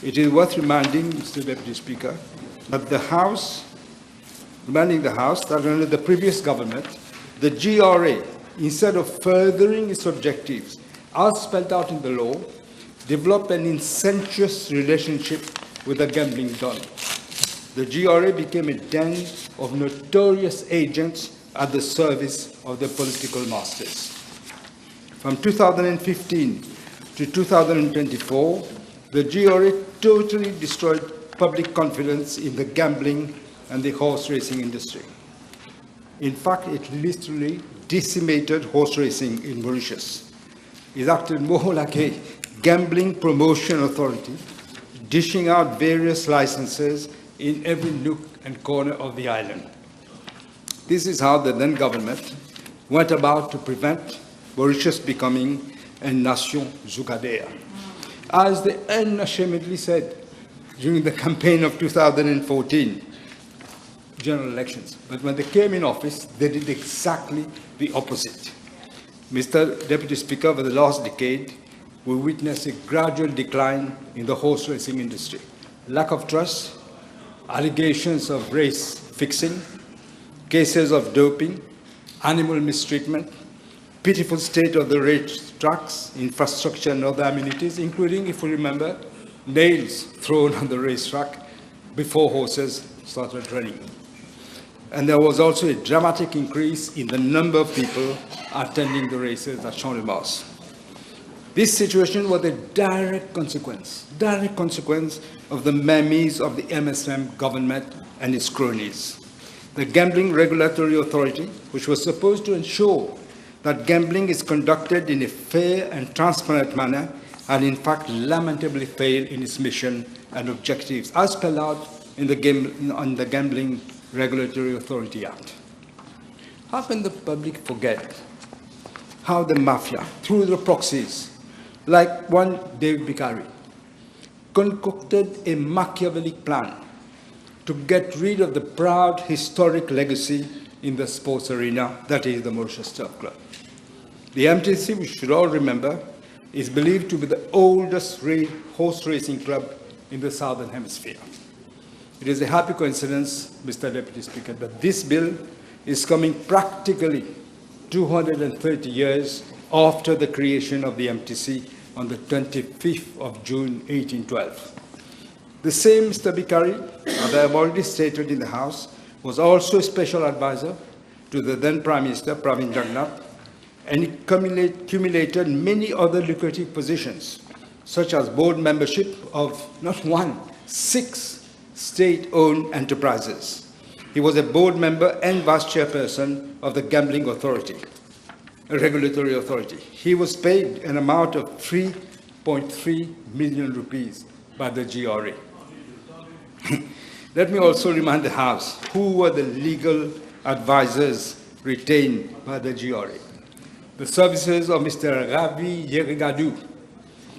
It is worth reminding, Mr. Deputy Speaker, that the House that under the previous government, the GRA, instead of furthering its objectives, as spelled out in the law, developed an incestuous relationship with the gambling don. The GRA became a den of notorious agents at the service of the political masters. From 2015 to 2024, the GRA totally destroyed public confidence in the gambling and the horse racing industry. In fact, it literally decimated horse racing in Mauritius. It acted more like a gambling promotion authority, dishing out various licenses in every nook and corner of the island. This is how the then government went about to prevent Mauritius becoming a nation zoukadea. As they unashamedly said during the campaign of 2014 general elections. But when they came in office, they did exactly the opposite. Mr. Deputy Speaker, over the last decade, we witnessed a gradual decline in the horse racing industry. Lack of trust, allegations of race fixing, cases of doping, animal mistreatment, pitiful state of the race tracks, infrastructure and other amenities, including, if you remember, nails thrown on the racetrack before horses started running. And there was also a dramatic increase in the number of people attending the races at Champ de Mars. This situation was a direct consequence of the memes of the MSM government and its cronies. The Gambling Regulatory Authority, which was supposed to ensure that gambling is conducted in a fair and transparent manner, had in fact lamentably failed in its mission and objectives, as spelled out in the Gambling Regulatory Authority Act. How can the public forget how the mafia, through the proxies, like one David Bikari, concocted a Machiavellic plan to get rid of the proud historic legacy in the sports arena, that is the Mauritius Turf Club. The MTC, we should all remember, is believed to be the oldest horse racing club in the Southern Hemisphere. It is a happy coincidence, Mr. Deputy Speaker, that this bill is coming practically 230 years after the creation of the MTC on the 25th of June, 1812. The same Mr. Bikari, as I have already stated in the House, was also a special advisor to the then Prime Minister, Pravin Jagnnath, and he accumulated many other lucrative positions, such as board membership of not one, 6 state-owned enterprises. He was a board member and vice chairperson of the Gambling Authority, a regulatory authority. He was paid an amount of 3.3 million rupees by the GRA. Let me also remind the House who were the legal advisors retained by the GRA. The services of Mr. Ravi Yerigadu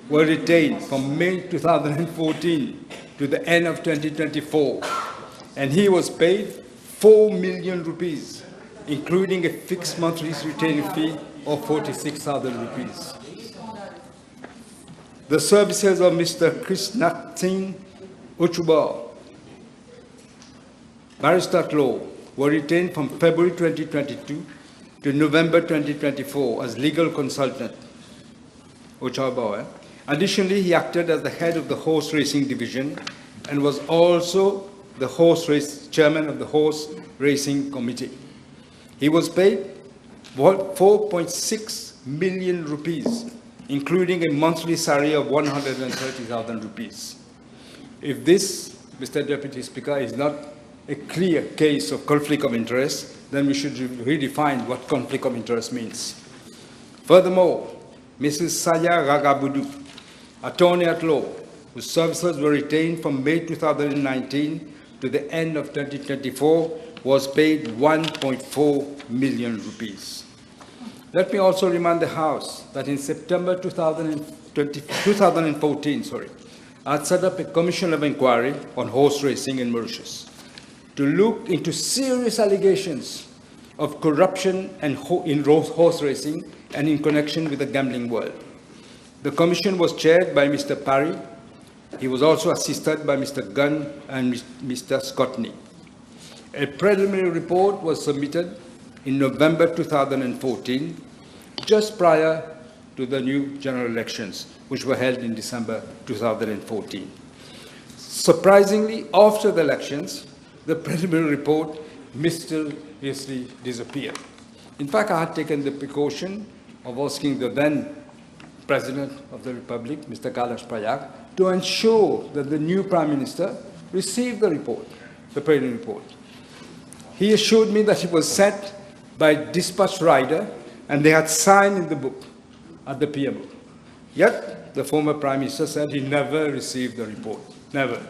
were retained from May 2014 to the end of 2024, and he was paid 4 million rupees, including a fixed monthly retaining fee of 46,000 rupees. The services of Mr. Krishnath Singh Uchubar, barrister at law, were retained from February 2022 to November 2024 as legal consultant. Additionally, he acted as the head of the horse racing division and was also the chairman of the horse racing committee. He was paid 4.6 million rupees, including a monthly salary of 130,000 rupees. If this, Mr. Deputy Speaker, is not a clear case of conflict of interest, then we should redefine what conflict of interest means. Furthermore, Mrs. Saya Ragabudu, attorney at law, whose services were retained from May 2019 to the end of 2024, was paid 1.4 million rupees. Let me also remind the House that in September 2014, I had set up a commission of inquiry on horse racing in Mauritius to look into serious allegations of corruption in horse racing and in connection with the gambling world. The commission was chaired by Mr. Parry, He was also assisted by Mr. Gunn and Mr. Scotney. A preliminary report was submitted in November 2014, just prior to the new general elections, which were held in December 2014. Surprisingly, after the elections, the preliminary report mysteriously disappeared. In fact, I had taken the precaution of asking the then President of the Republic, Mr. Kailash Prayag, to ensure that the new Prime Minister received the report, the preliminary report. He assured me that it was sent by dispatch rider and they had signed in the book at the PMO. Yet, the former Prime Minister said he never received the report. Never.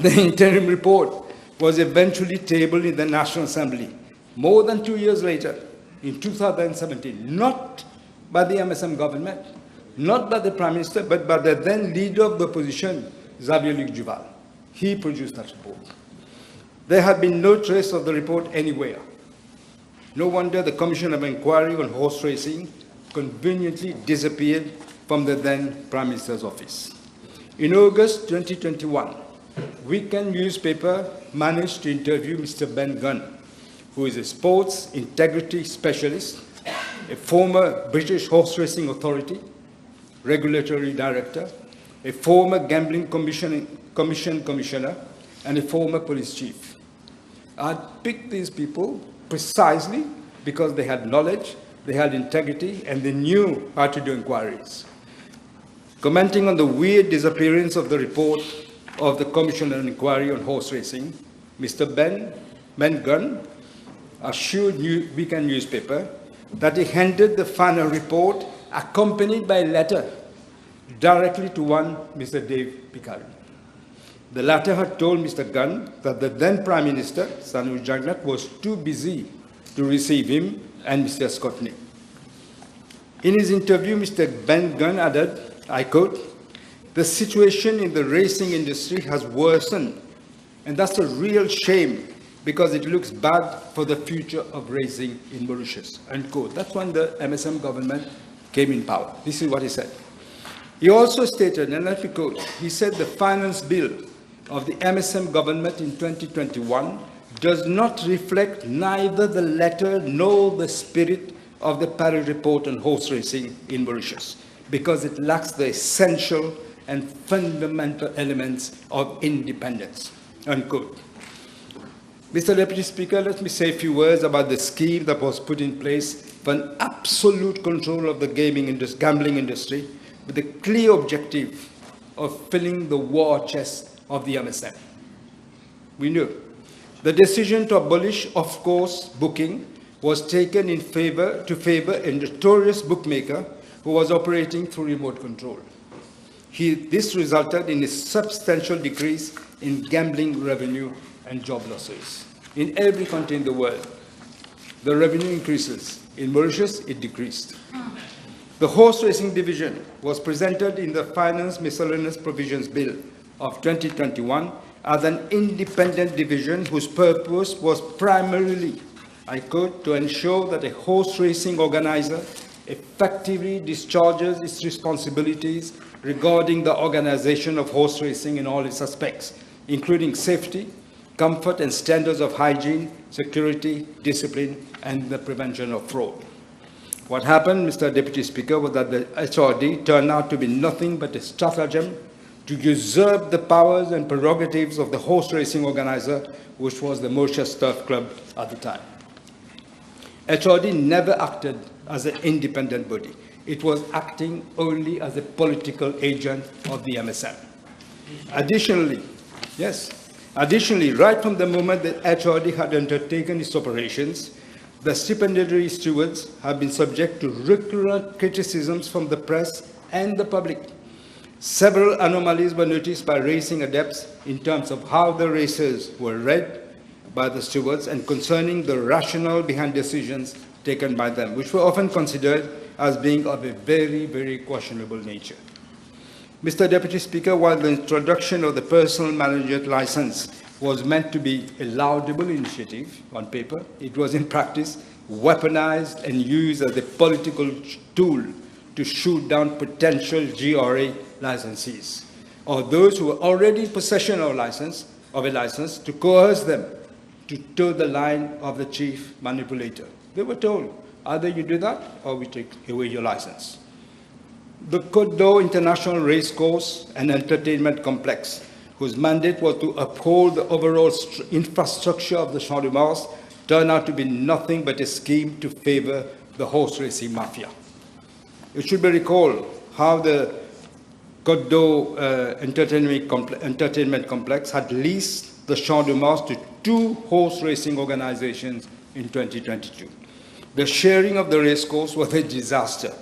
The interim report was eventually tabled in the National Assembly more than 2 years later, in 2017, not by the MSM government, not by the Prime Minister, but by the then leader of the opposition, Xavier-Luc Duval. He produced that report. There had been no trace of the report anywhere. No wonder the Commission of Inquiry on Horse Racing conveniently disappeared from the then Prime Minister's office. In August 2021, Weekend newspaper managed to interview Mr. Ben Gunn, who is a sports integrity specialist, a former British Horse Racing Authority regulatory director, a former Gambling Commission commissioner, and a former police chief. I picked these people precisely because they had knowledge, they had integrity, and they knew how to do inquiries. Commenting on the weird disappearance of the report of the Commission on Inquiry on Horse Racing, Mr. Ben Gunn assured Weekend newspaper that he handed the final report accompanied by a letter directly to one Mr. Dave Pickering. The latter had told Mr. Gunn that the then Prime Minister, Sanu Jagannath, was too busy to receive him and Mr. Scotney. In his interview, Mr. Ben Gunn added, I quote, "The situation in the racing industry has worsened, and that's a real shame because it looks bad for the future of racing in Mauritius," unquote. That's when the MSM government came in power. This is what he said. He also stated, and let me quote, he said the finance bill of the MSM government in 2021 does not reflect neither the letter nor the spirit of the Paris report on horse racing in Mauritius, because it lacks the essential and fundamental elements of independence, unquote. Mr. Deputy Speaker, let me say a few words about the scheme that was put in place for an absolute control of the gambling industry with the clear objective of filling the war chest of the MSM. We knew the decision to abolish off-course booking was taken to favor a notorious bookmaker who was operating through remote control. This resulted in a substantial decrease in gambling revenue and job losses. In every country in the world, the revenue increases. In Mauritius, it decreased. The horse racing division was presented in the Finance Miscellaneous Provisions Bill of 2021 as an independent division whose purpose was primarily, I quote, to ensure that a horse racing organizer effectively discharges its responsibilities regarding the organization of horse racing in all its aspects, including safety, comfort and standards of hygiene, security, discipline, and the prevention of fraud. What happened, Mr. Deputy Speaker, was that the HRD turned out to be nothing but a stratagem to usurp the powers and prerogatives of the horse racing organizer, which was the Mauritius Turf Club at the time. HRD never acted as an independent body. It was acting only as a political agent of the MSM. Additionally, right from the moment that HRD had undertaken its operations, the stipendiary stewards have been subject to recurrent criticisms from the press and the public. Several anomalies were noticed by racing adepts in terms of how the races were read by the stewards and concerning the rationale behind decisions taken by them, which were often considered as being of a very, very questionable nature. Mr. Deputy Speaker, while the introduction of the personal management license was meant to be a laudable initiative on paper, it was in practice weaponized and used as a political tool to shoot down potential GRA licensees. or those who are already in possession of a license to coerce them to toe the line of the chief manipulator. They were told, either you do that or we take away your license. The Côte d'Or International Racecourse and Entertainment Complex, whose mandate was to uphold the overall infrastructure of the Champ de Mars, turned out to be nothing but a scheme to favor the horse racing mafia. It should be recalled how the Côte d'Or Entertainment Complex had leased the Champ de Mars to 2 horse racing organizations in 2022. The sharing of the racecourse was a disaster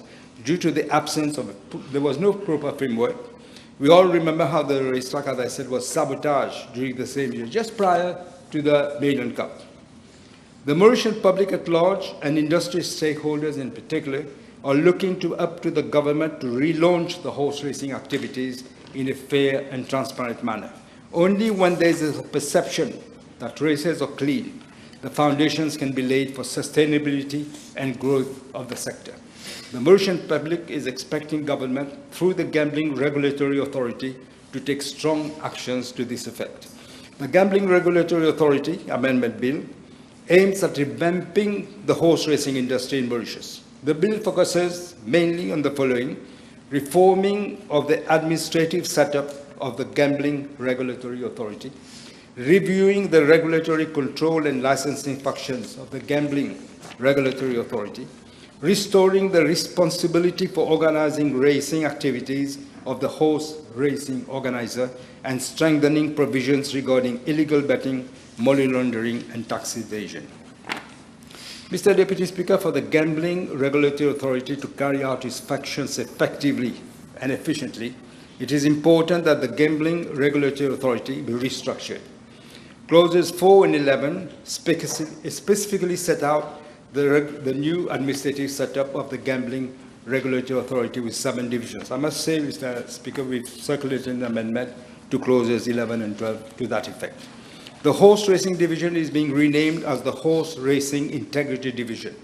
due to the absence of, there was no proper framework. We all remember how the racetrack, as I said, was sabotaged during the same year, just prior to the Maiden Cup. The Mauritian public at large and industry stakeholders in particular are looking up to the government to relaunch the horse racing activities in a fair and transparent manner. Only when there is a perception that races are clean, the foundations can be laid for sustainability and growth of the sector. The Mauritian public is expecting government, through the Gambling Regulatory Authority, to take strong actions to this effect. The Gambling Regulatory Authority Amendment Bill aims at revamping the horse racing industry in Mauritius. The bill focuses mainly on the following: reforming of the administrative setup of the Gambling Regulatory Authority, reviewing the regulatory control and licensing functions of the Gambling Regulatory Authority, restoring the responsibility for organizing racing activities of the horse racing organizer, and strengthening provisions regarding illegal betting, money laundering, and tax evasion. Mr. Deputy Speaker, for the Gambling Regulatory Authority to carry out its functions effectively and efficiently, it is important that the Gambling Regulatory Authority be restructured. Clauses 4 and 11 specifically set out the new administrative setup of the Gambling Regulatory Authority with 7 divisions. I must say, Mr. Speaker, we've circulated an amendment to clauses 11 and 12 to that effect. The Horse Racing Division is being renamed as the Horse Racing Integrity Division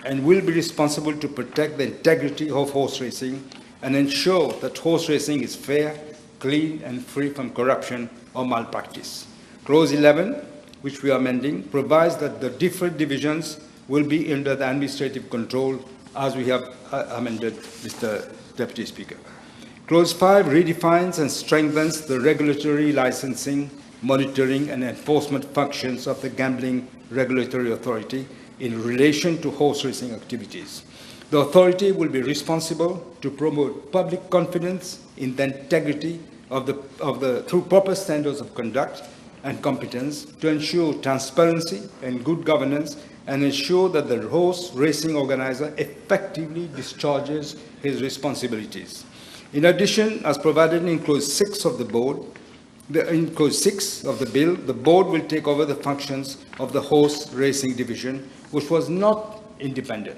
and will be responsible to protect the integrity of horse racing and ensure that horse racing is fair, clean, and free from corruption or malpractice. Clause 11, which we are amending, provides that the different divisions will be under the administrative control as we have amended, Mr. Deputy Speaker. Clause 5 redefines and strengthens the regulatory licensing, monitoring, and enforcement functions of the Gambling Regulatory Authority in relation to horse racing activities. The authority will be responsible to promote public confidence in the integrity through proper standards of conduct and competence, to ensure transparency and good governance, and ensure that the horse racing organizer effectively discharges his responsibilities. In addition, as provided in Clause 6 of the bill, the board will take over the functions of the Horse Racing Division, which was not independent,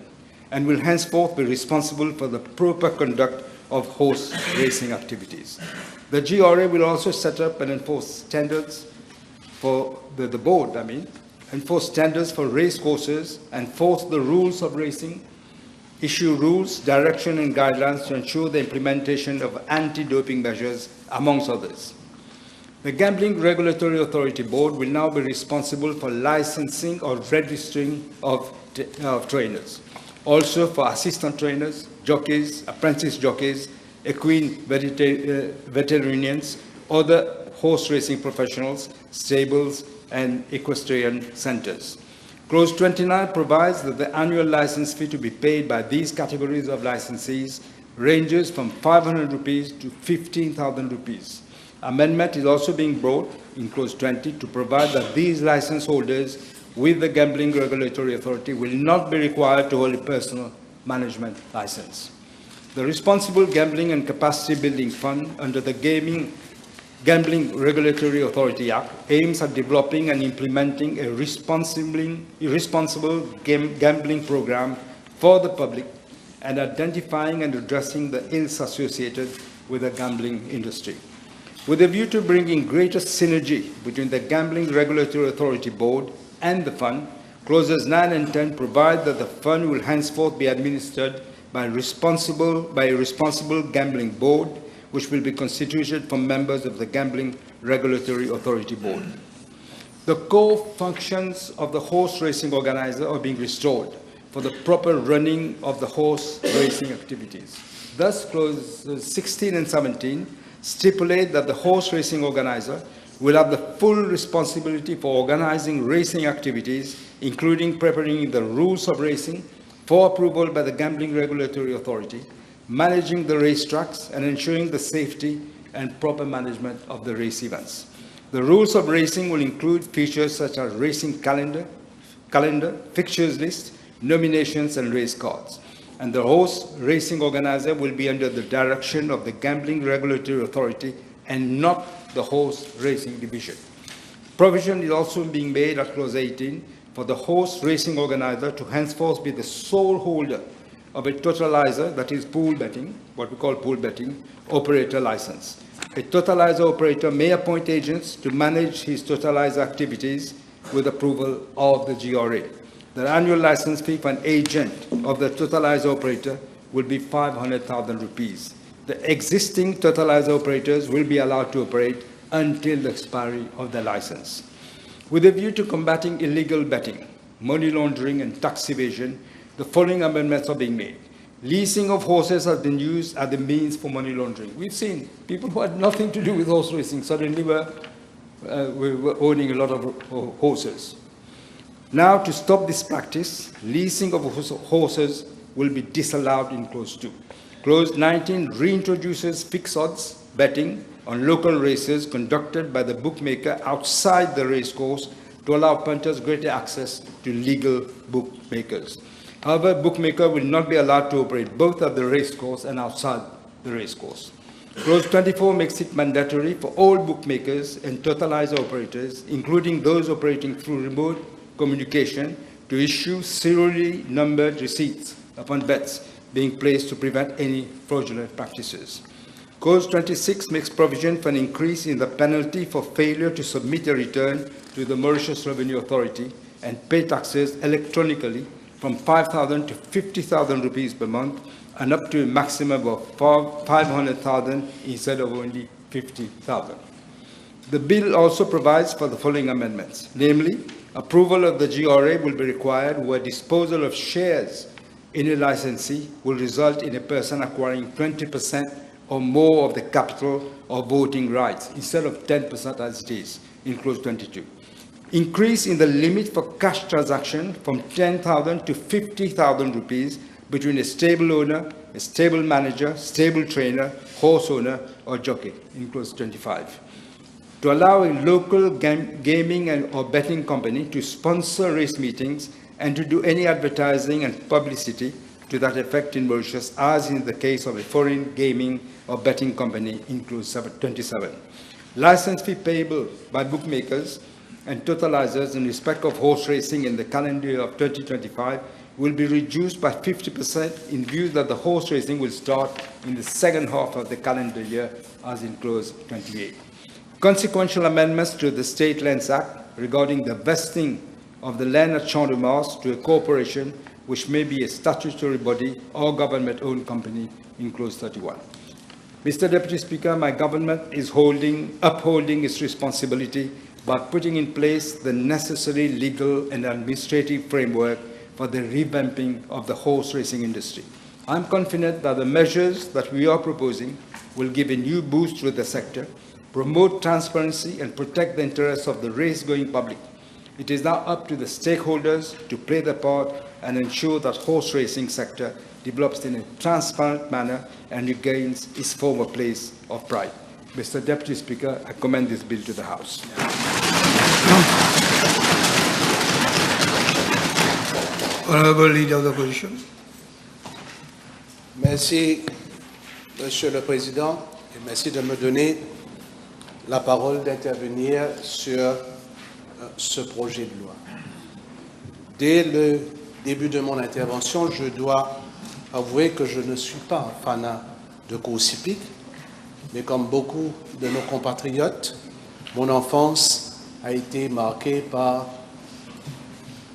and will henceforth be responsible for the proper conduct of horse racing activities. The GRA will also set up and enforce standards for the board, enforce standards for race courses, enforce the rules of racing, issue rules, direction, and guidelines to ensure the implementation of anti-doping measures, amongst others. The Gambling Regulatory Authority Board will now be responsible for licensing or registering of trainers, also for assistant trainers, jockeys, apprentice jockeys, equine veterinarians, other horse racing professionals, stables, and equestrian centers. Clause 29 provides that the annual license fee to be paid by these categories of licensees ranges from 500 rupees to 15,000 rupees. Amendment is also being brought in Clause 20 to provide that these license holders with the Gambling Regulatory Authority will not be required to hold a personal management license. The Responsible Gambling and Capacity Building Fund under the Gambling Regulatory Authority Act aims at developing and implementing a responsible gambling program for the public and identifying and addressing the ills associated with the gambling industry. With a view to bringing greater synergy between the Gambling Regulatory Authority Board and the fund, clauses 9 and 10 provide that the fund will henceforth be administered by a responsible gambling board which will be constituted from members of the Gambling Regulatory Authority Board. The core functions of the horse racing organizer are being restored for the proper running of the horse racing activities. Thus, clauses 16 and 17 stipulate that the horse racing organizer will have the full responsibility for organizing racing activities, including preparing the rules of racing for approval by the Gambling Regulatory Authority, managing the racetracks, and ensuring the safety and proper management of the race events. The rules of racing will include features such as racing calendar, fixtures list, nominations, and race cards. And the horse racing organizer will be under the direction of the Gambling Regulatory Authority and not the horse racing division. Provision is also being made at clause 18 for the horse racing organizer to henceforth be the sole holder of a totalizer, that is pool betting, what we call pool betting, operator license. A totalizer operator may appoint agents to manage his totalizer activities with approval of the GRA. The annual license fee for an agent of the totalizer operator will be 500,000 rupees. The existing totalizer operators will be allowed to operate until the expiry of their license. With a view to combating illegal betting, money laundering, and tax evasion, the following amendments are being made. Leasing of horses has been used as the means for money laundering. We've seen people who had nothing to do with horse racing suddenly were owning a lot of horses. Now, to stop this practice, leasing of horses will be disallowed in Clause 2. Clause 19 reintroduces fixed odds betting on local races conducted by the bookmaker outside the racecourse to allow punters greater access to legal bookmakers. However, bookmaker will not be allowed to operate both at the racecourse and outside the racecourse. Clause 24 makes it mandatory for all bookmakers and totalizer operators, including those operating through remote communication, to issue serially numbered receipts upon bets being placed to prevent any fraudulent practices. Clause 26 makes provision for an increase in the penalty for failure to submit a return to the Mauritius Revenue Authority and pay taxes electronically from 5,000 to 50,000 rupees per month and up to a maximum of 500,000 instead of only 50,000. The bill also provides for the following amendments, namely, approval of the GRA will be required where disposal of shares in a licensee will result in a person acquiring 20% or more of the capital or voting rights instead of 10% as it is in Clause 22. Increase in the limit for cash transaction from 10,000 to 50,000 rupees between a stable owner, a stable manager, stable trainer, horse owner, or jockey in Clause 25. To allow a local gaming or betting company to sponsor race meetings and to do any advertising and publicity to that effect in Mauritius, as in the case of a foreign gaming or betting company in Clause 27. License fee payable by bookmakers and totalizers in respect of horse racing in the calendar year of 2025 will be reduced by 50% in view that the horse racing will start in the second half of the calendar year, as in Clause 28. Consequential amendments to the State Lands Act regarding the vesting of the land at Champ de Mars to a corporation which may be a statutory body or government-owned company in Clause 31. Mr. Deputy Speaker, my government is upholding its responsibility by putting in place the necessary legal and administrative framework for the revamping of the horse racing industry. I'm confident that the measures that we are proposing will give a new boost to the sector, promote transparency, and protect the interests of the race-going public. It is now up to the stakeholders to play their part and ensure that horse racing sector develops in a transparent manner and regains its former place of pride. Mr. Deputy Speaker, I commend this bill to the House. Honorable Leader of the Opposition. Merci, Monsieur le Président, et merci de me donner la parole d'intervenir sur ce projet de loi. Dès le début de mon intervention, je dois avouer que je ne suis pas un fanat de course hippique, mais comme beaucoup de nos compatriotes, mon enfance a été marquée par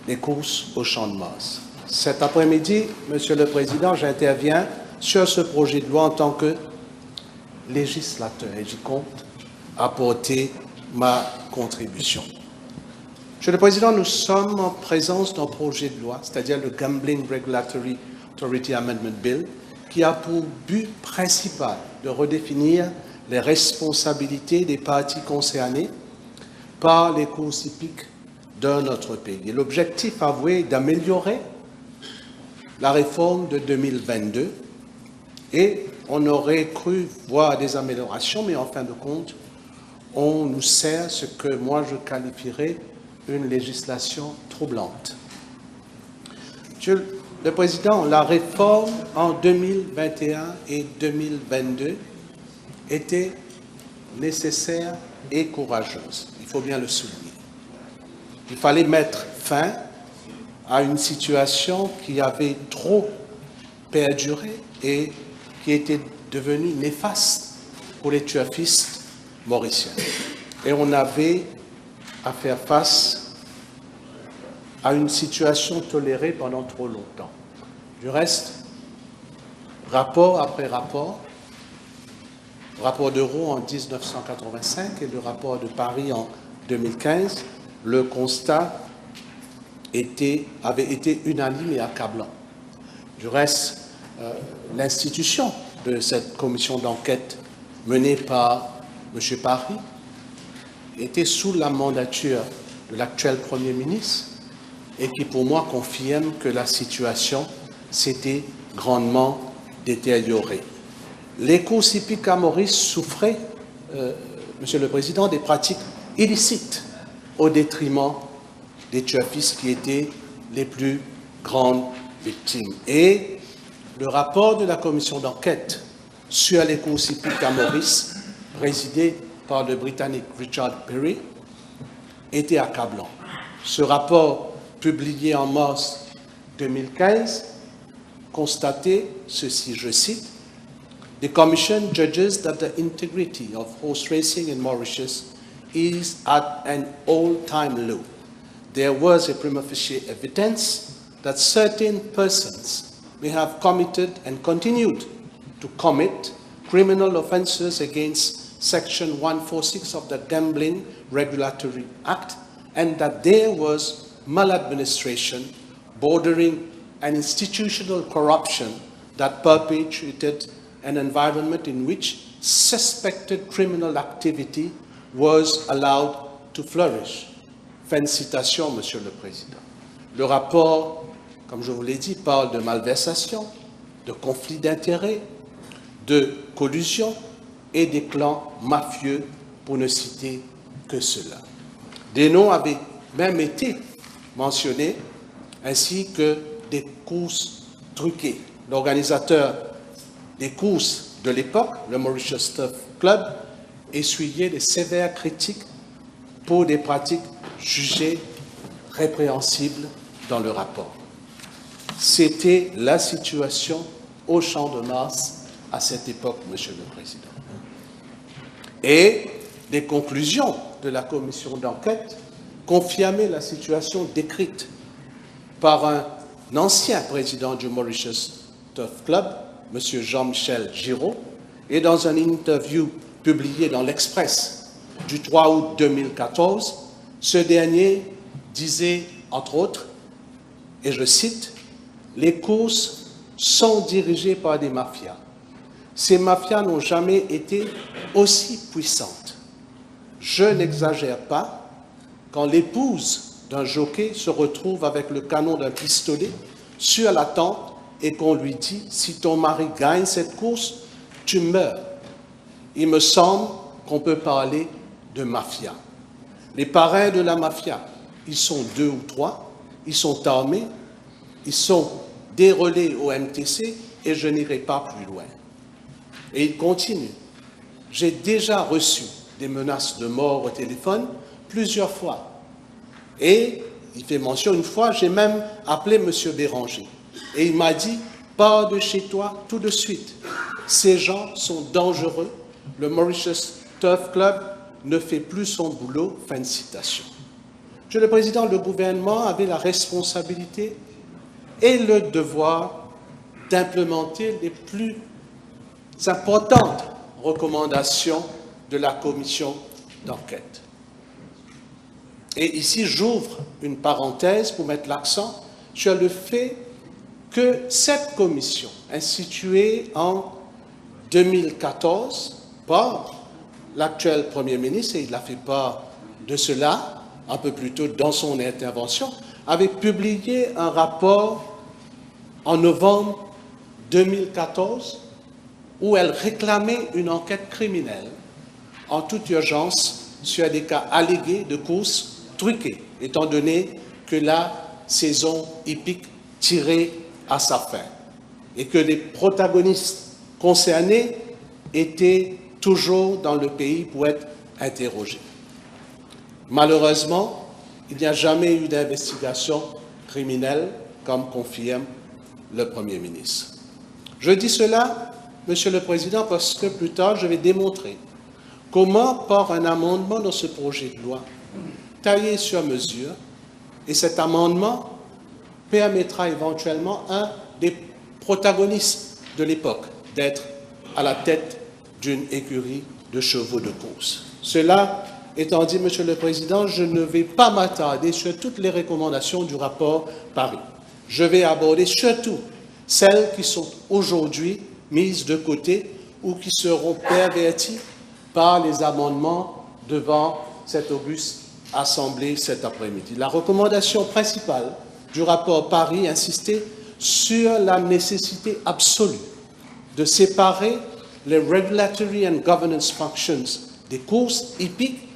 les courses au Champ de Mars. Cet après-midi, Monsieur le Président, j'interviens sur ce projet de loi en tant que législateur et j'y compte apporter ma contribution. Monsieur le Président, nous sommes en présence d'un projet de loi, c'est-à-dire le Gambling Regulatory Authority Amendment Bill, qui a pour but principal de redéfinir les responsabilités des parties concernées par les courses hippiques de notre pays. Et l'objectif avoué est d'améliorer la réforme de 2022 et on aurait cru voir des améliorations, mais en fin de compte, on nous sert ce que moi je qualifierais une législation troublante. Monsieur le Président, la réforme en 2021 et 2022 était nécessaire et courageuse. Il faut bien le souligner. Il fallait mettre fin à une situation qui avait trop perduré et qui était devenue néfaste pour les turfistes mauriciens. Et on avait à faire face à une situation tolérée pendant trop longtemps. Du reste, rapport après rapport d'Euro en 1985 et le rapport de Paris en 2015, le constat avait été unanime et accablant. Du reste, l'institution de cette commission d'enquête menée par M. Paris était sous la mandature de l'actuel Premier ministre et qui, pour moi, confirme que la situation s'était grandement détériorée. Les courses hippiques à Maurice souffraient, Monsieur le Président, des pratiques illicites au détriment des turfistes qui étaient les plus grandes victimes. Et le rapport de la commission d'enquête sur les courses hippiques à Maurice, présidé par le Britannique Richard Perry, était accablant. Ce rapport, publié en mars 2015, constatait ceci, je cite, "The Commission judges that the integrity of horse racing in Mauritius is at an all-time low. There was a prima facie evidence that certain persons may have committed and continued to commit criminal offences against Section 146 of the Gambling Regulatory Act, and that there was maladministration bordering on institutional corruption that perpetuated an environment in which suspected criminal activity was allowed to flourish." Fin de citation, Monsieur le Président. Le rapport, comme je vous l'ai dit, parle de malversation, de conflits d'intérêts, de collusion et des clans mafieux, pour ne citer que cela. Des noms avaient même été mentionnés, ainsi que des courses truquées. L'organisateur des courses de l'époque, le Mauritius Turf Club, essuyait de sévères critiques pour des pratiques jugées répréhensibles dans le rapport. C'était la situation au Champ de Mars à cette époque, Monsieur le Président. Et les conclusions de la commission d'enquête confirmaient la situation décrite par un ancien président du Mauritius Turf Club, M. Jean-Michel Giraud, et dans une interview publiée dans l'Express du 3 août 2014, ce dernier disait, entre autres, et je cite, « Les courses sont dirigées par des mafias. Ces mafias n'ont jamais été aussi puissantes. Je n'exagère pas, quand l'épouse d'un jockey se retrouve avec le canon d'un pistolet sur la tempe et qu'on lui dit « Si ton mari gagne cette course, tu meurs ». Il me semble qu'on peut parler de mafia. Les parrains de la mafia, ils sont 2 ou 3, ils sont armés, ils sont dérelés au MTC et je n'irai pas plus loin. Et il continue. J'ai déjà reçu des menaces de mort au téléphone plusieurs fois. Et il fait mention, une fois, j'ai même appelé M. Béranger. Et il m'a dit, pars de chez toi tout de suite. Ces gens sont dangereux. Le Mauritius Turf Club ne fait plus son boulot. Fin de citation. Monsieur le Président, le gouvernement avait la responsabilité et le devoir d'implémenter les plus importantes recommandations de la commission d'enquête. Et ici, j'ouvre une parenthèse pour mettre l'accent sur le fait que cette commission, instituée en 2014 par l'actuel Premier ministre, et il a fait part de cela un peu plus tôt dans son intervention, avait publié un rapport en novembre 2014 où elle réclamait une enquête criminelle en toute urgence sur des cas allégués de courses truquées, étant donné que la saison hippique tirait à sa fin et que les protagonistes concernés étaient toujours dans le pays pour être interrogés. Malheureusement, il n'y a jamais eu d'investigation criminelle, comme confirme le Premier ministre. Je dis cela, Monsieur le Président, parce que plus tard, je vais démontrer comment, par un amendement dans ce projet de loi, taillé sur mesure, et cet amendement permettra éventuellement à un des protagonistes de l'époque d'être à la tête d'une écurie de chevaux de course. Cela étant dit, Monsieur le Président, je ne vais pas m'attarder sur toutes les recommandations du rapport Paris. Je vais aborder surtout celles qui sont aujourd'hui mises de côté ou qui seront perverties par les amendements devant cette auguste Assemblée cet après-midi. La recommandation principale du rapport Paris insistait sur la nécessité absolue de séparer les regulatory and governance functions des courses hippiques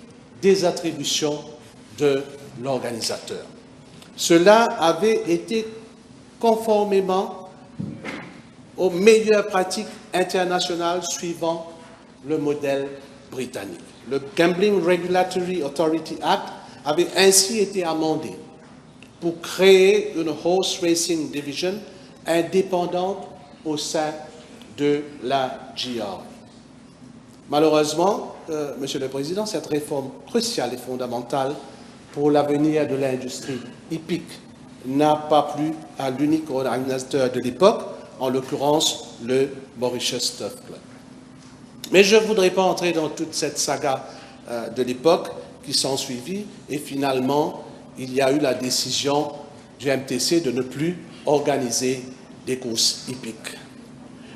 des attributions de l'organisateur. Cela avait été conformément aux meilleures pratiques internationales suivant le modèle britannique. Le Gambling Regulatory Authority Act avait ainsi été amendé pour créer une Horse Racing Division indépendante au sein de la GR. Malheureusement, Monsieur le Président, cette réforme cruciale et fondamentale pour l'avenir de l'industrie hippique n'a pas plu à l'unique organisateur de l'époque, en l'occurrence le Mauritius Turf Club. Mais je ne voudrais pas entrer dans toute cette saga de l'époque qui s'ensuivit, et finalement, il y a eu la décision du MTC de ne plus organiser des courses hippiques.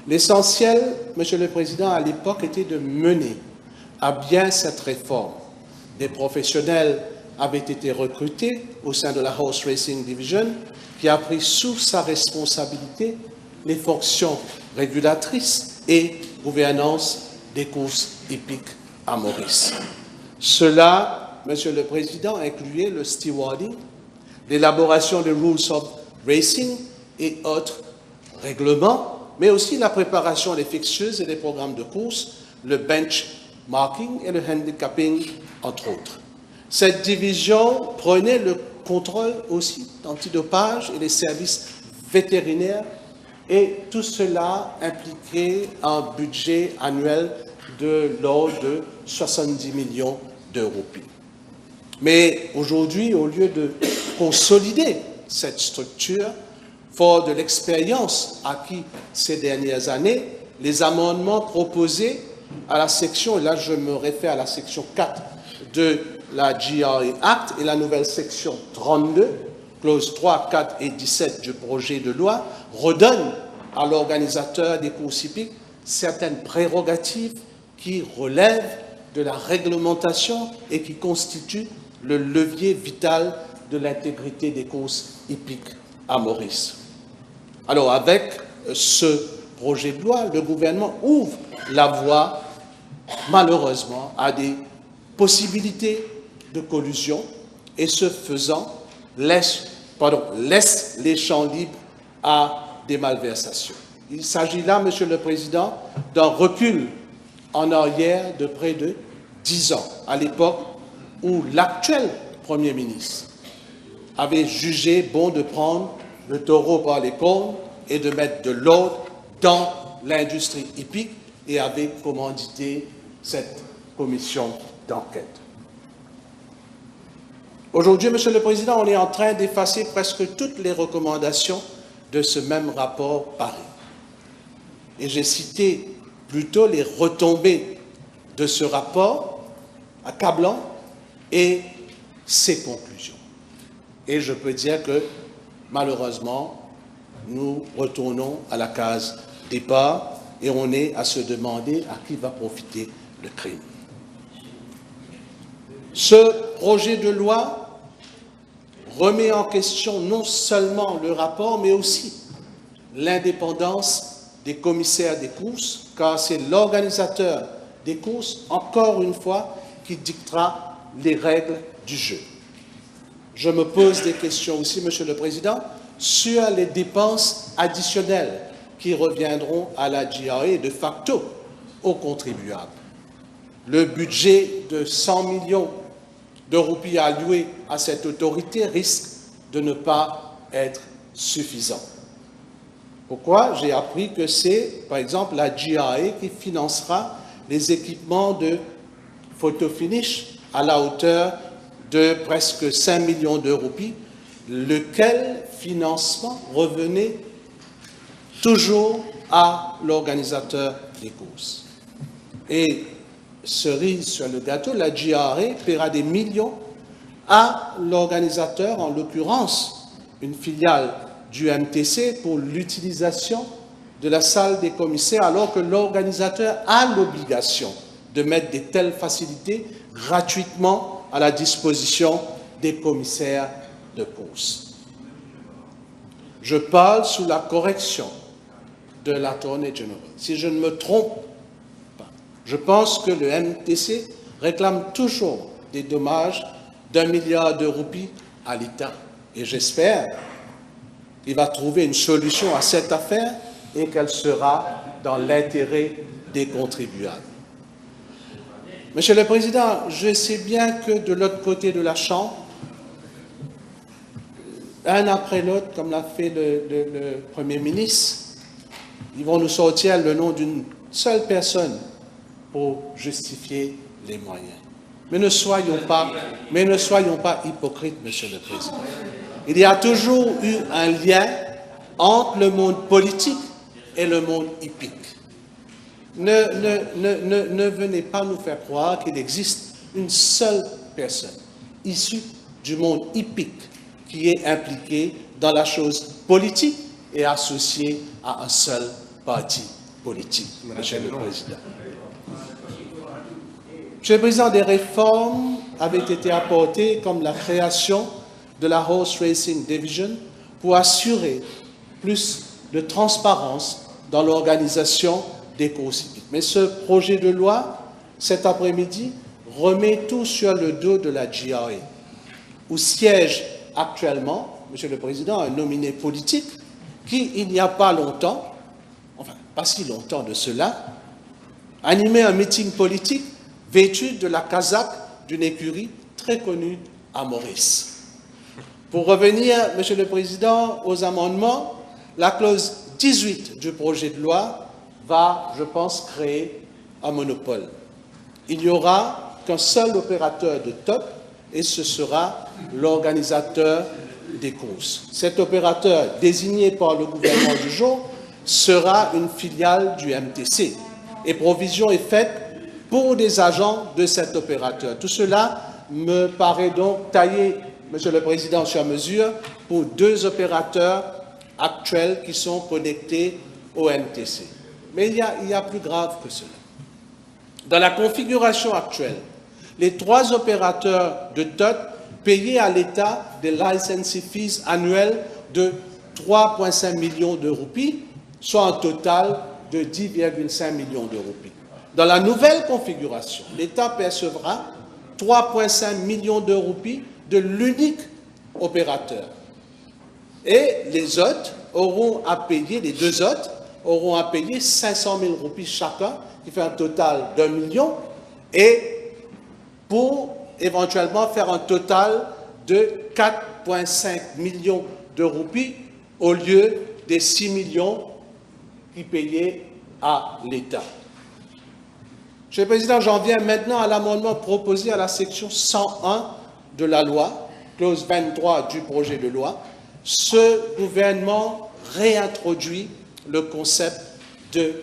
L'essentiel, Monsieur le Président, à l'époque, était de mener à bien cette réforme. Des professionnels avaient été recrutés au sein de la Horse Racing Division, qui a pris sous sa responsabilité les fonctions régulatrices et gouvernance des courses hippiques à Maurice. Cela, Monsieur le Président, incluait le stewarding, l'élaboration des rules of racing et autres règlements, mais aussi la préparation des fixtures et des programmes de course, le benchmarking et le handicapping, entre autres. Cette division prenait le contrôle aussi d'antidopage et des services vétérinaires, et tout cela impliquait un budget annuel de l'ordre de 70 millions d'euros. Mais aujourd'hui, au lieu de consolider cette structure, fort de l'expérience acquise ces dernières années, les amendements proposés à la section, et là je me réfère à la section 4 de la GRA Act et la nouvelle section 32, clauses 3, 4 et 17 du projet de loi, redonnent à l'organisateur des courses hippiques certaines prérogatives qui relèvent de la réglementation et qui constituent le levier vital de l'intégrité des courses hippiques à Maurice. Alors, avec ce projet de loi, le gouvernement ouvre la voie, malheureusement, à des possibilités de collusion et, ce faisant, laisse les champs libres à des malversations. Il s'agit là, Monsieur le Président, d'un recul en arrière de près de 10 ans, à l'époque où l'actuel Premier ministre avait jugé bon de prendre le taureau par les cornes et de mettre de l'ordre dans l'industrie hippique et avait commandité cette commission d'enquête. Aujourd'hui, Monsieur le Président, on est en train d'effacer presque toutes les recommandations de ce même rapport Paris. Et j'ai cité plutôt les retombées de ce rapport accablant et ses conclusions. Et je peux dire que, malheureusement, nous retournons à la case départ et on est à se demander à qui va profiter le crime. Ce projet de loi remet en question non seulement le rapport, mais aussi l'indépendance des commissaires des courses, car c'est l'organisateur des courses, encore une fois, qui dictera les règles du jeu. Je me pose des questions aussi, Monsieur le Président, sur les dépenses additionnelles qui reviendront à la GRA et de facto aux contribuables. Le budget de 100 millions de roupies alloués à cette autorité risque de ne pas être suffisant. Pourquoi? J'ai appris que c'est, par exemple, la GRA qui financera les équipements de photo finish à la hauteur de presque 5 millions de roupies, lequel financement revenait toujours à l'organisateur des courses. Et cerise sur le gâteau, la GRA paiera des millions à l'organisateur, en l'occurrence une filiale du MTC, pour l'utilisation de la salle des commissaires, alors que l'organisateur a l'obligation de mettre de telles facilités gratuitement à la disposition des commissaires de course. Je parle sous la correction de l'Attorney General. Si je ne me trompe pas, je pense que le MTC réclame toujours des dommages d'1 milliard de roupies à l'État. Et j'espère qu'il va trouver une solution à cette affaire et qu'elle sera dans l'intérêt des contribuables. Monsieur le Président, je sais bien que de l'autre côté de la Chambre, un après l'autre, comme l'a fait le Premier ministre, ils vont nous sortir le nom d'une seule personne pour justifier les moyens. Mais ne soyons pas hypocrites, Monsieur le Président. Il y a toujours eu un lien entre le monde politique et le monde hippique. Ne venez pas nous faire croire qu'il existe une seule personne issue du monde hippique qui est impliquée dans la chose politique et associée à un seul parti politique, Monsieur le Président. Monsieur le Président, des réformes avaient été apportées comme la création de la Horse Racing Division pour assurer plus de transparence dans l'organisation des courses hippiques. Mais ce projet de loi, cet après-midi, remet tout sur le dos de la GRA, où siège actuellement, Monsieur le Président, un nominé politique qui, il n'y a pas longtemps, enfin, pas si longtemps de cela, animait un meeting politique vêtu de la casaque d'une écurie très connue à Maurice. Pour revenir, Monsieur le Président, aux amendements, la clause 18 du projet de loi va, je pense, créer un monopole. Il n'y aura qu'un seul opérateur de top et ce sera l'organisateur des courses. Cet opérateur, désigné par le gouvernement du jour, sera une filiale du MTC et provision est faite pour des agents de cet opérateur. Tout cela me paraît donc taillé, Monsieur le Président, sur mesure pour 2 opérateurs actuels qui sont connectés au MTC. Mais il y a plus grave que cela. Dans la configuration actuelle, les 3 opérateurs de TOT payaient à l'État des licensing fees annuels de 3,5 millions de roupies, soit un total de 10,5 millions de roupies. Dans la nouvelle configuration, l'État percevra 3,5 millions de roupies de l'unique opérateur. Et les autres auront à payer, les 2 autres auront à payer 500 000 roupies chacun, qui fait un total d'1 million, et pour éventuellement faire un total de 4,5 millions de roupies au lieu des 6 millions qui payaient à l'État. Monsieur le Président, j'en viens maintenant à l'amendement proposé à la section 101 de la loi, clause 23 du projet de loi. Ce gouvernement réintroduit le concept de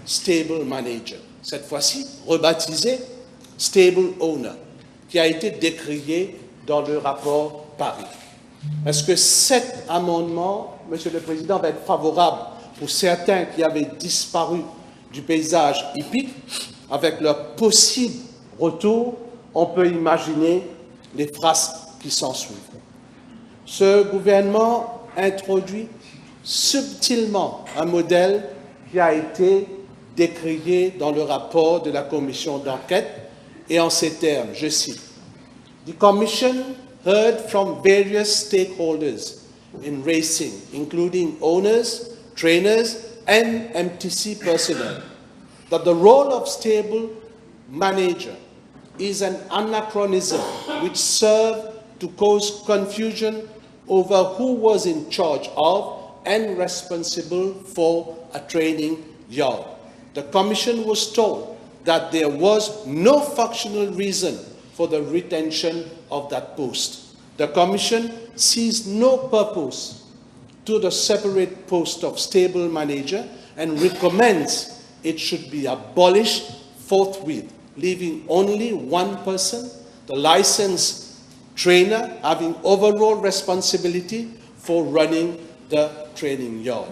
Stable Manager, cette fois-ci rebaptisé Stable Owner, qui a été décrié dans le rapport Paris. Est-ce que cet amendement, Monsieur le Président, va être favorable pour certains qui avaient disparu du paysage hippique? Avec leur possible retour, on peut imaginer les phrases qui s'en suivent. Ce gouvernement introduit subtilement un modèle qui a été décrié dans le rapport de la commission d'enquête, et en ces termes, je cite, "The Commission heard from various stakeholders in racing, including owners, trainers, and MTC personnel, that the role of stable manager is an anachronism which served to cause confusion over who was in charge of and responsible for a training yard. The Commission was told that there was no functional reason for the retention of that post. The Commission sees no purpose to the separate post of stable manager and recommends it should be abolished forthwith, leaving only one person, the licensed trainer, having overall responsibility for running the training yard."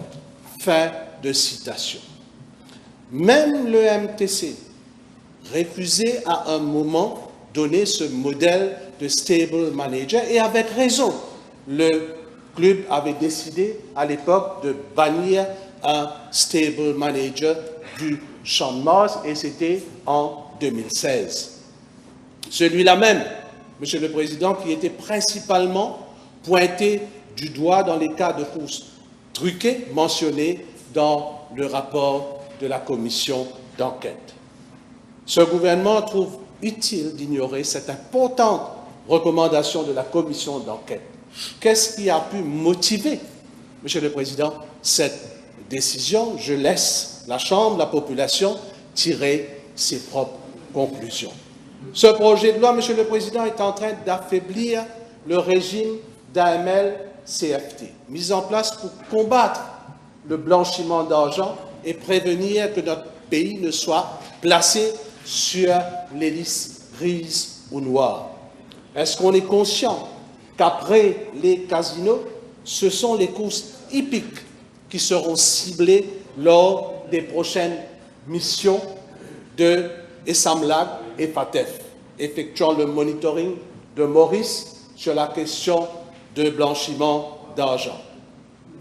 Fin de citation. Même le MTC refusait à un moment donné ce modèle de stable manager, et avec raison. Le club avait décidé à l'époque de bannir un stable manager du Champ de Mars, et c'était en 2016. Celui-là même, Monsieur le Président, qui était principalement pointé du doigt dans les cas de courses truquées mentionnés dans le rapport de la commission d'enquête. Ce gouvernement trouve utile d'ignorer cette importante recommandation de la commission d'enquête. Qu'est-ce qui a pu motiver, Monsieur le Président, cette décision? Je laisse la Chambre, la population, tirer ses propres conclusions. Ce projet de loi, Monsieur le Président, est en train d'affaiblir le régime d'AML-CFT, mis en place pour combattre le blanchiment d'argent et prévenir que notre pays ne soit placé sur les listes grises ou noires. Est-ce qu'on est conscient qu'après les casinos, ce sont les courses hippiques qui seront ciblées lors des prochaines missions de Essamlag et FATEF, effectuant le monitoring de Maurice sur la question de blanchiment d'argent?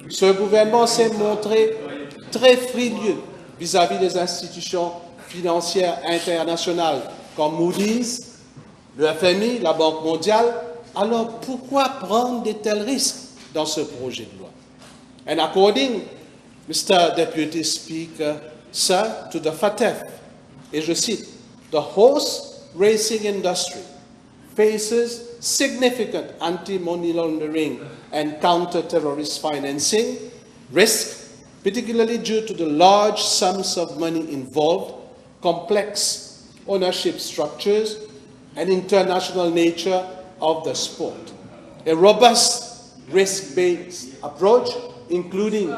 Ce gouvernement s'est montré très frileux vis-à-vis des institutions financières internationales comme Moody's, le FMI, la Banque mondiale. Alors pourquoi prendre de tels risques dans ce projet de loi? And according, Mr. Deputy Speaker, sir, to the FATEF, et je cite, "The horse racing industry faces significant anti-money laundering and counter-terrorist financing risk, particularly due to the large sums of money involved, complex ownership structures, and international nature of the sport. A robust risk-based approach, including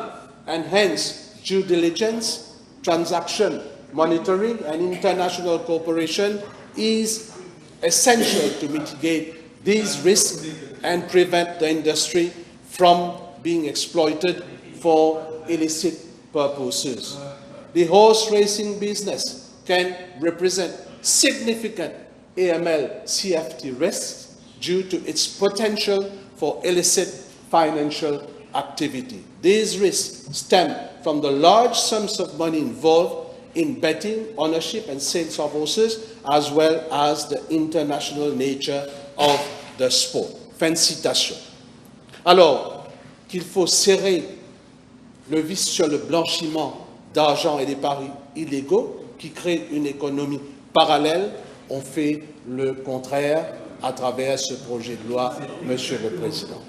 enhanced due diligence, transaction monitoring, and international cooperation, is essential to mitigate these risks and prevent the industry from being exploited for illicit purposes. The horse racing business can represent significant AML-CFT risks due to its potential for illicit financial activity. These risks stem from the large sums of money involved in betting, ownership, and sales of horses, as well as the international nature of the sport." Fin de citation. Alors qu'il faut serrer le vis sur le blanchiment d'argent et des paris illégaux qui créent une économie parallèle, on fait le contraire à travers ce projet de loi, Monsieur le Président.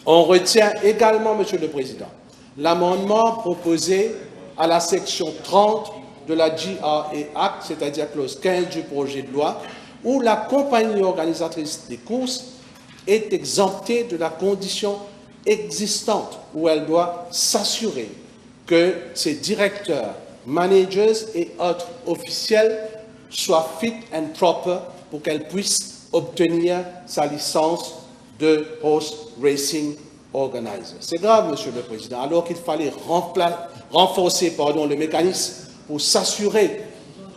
On retient également, Monsieur le Président, l'amendement proposé à la section 30 de la GRA Act, c'est-à-dire clause 15 du projet de loi, où la compagnie organisatrice des courses est exemptée de la condition existante où elle doit s'assurer que ses directeurs, managers et autres officiels soient fit and proper pour qu'elle puisse obtenir sa licence de horse racing organizer. C'est grave, Monsieur le Président, alors qu'il fallait renforcer le mécanisme pour s'assurer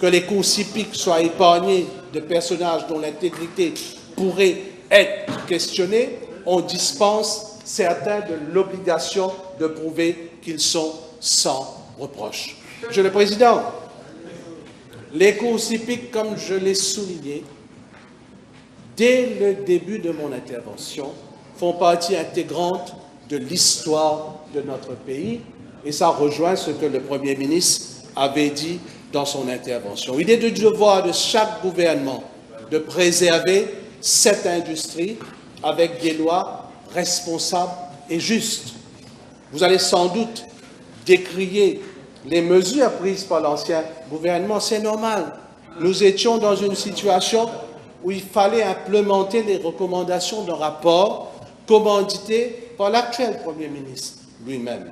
que les courses hippiques soient épargnées de personnages dont l'intégrité pourrait être questionnée. On dispense certains de l'obligation de prouver qu'ils sont sans reproche. Monsieur le Président, les courses hippiques, comme je l'ai souligné, dès le début de mon intervention, font partie intégrante de l'histoire de notre pays, et ça rejoint ce que le Premier ministre avait dit dans son intervention. Il est du devoir de chaque gouvernement de préserver cette industrie avec des lois responsables et justes. Vous allez sans doute décrier les mesures prises par l'ancien gouvernement, c'est normal. Nous étions dans une situation où il fallait implémenter les recommandations d'un rapport commandité par l'actuel Premier ministre lui-même.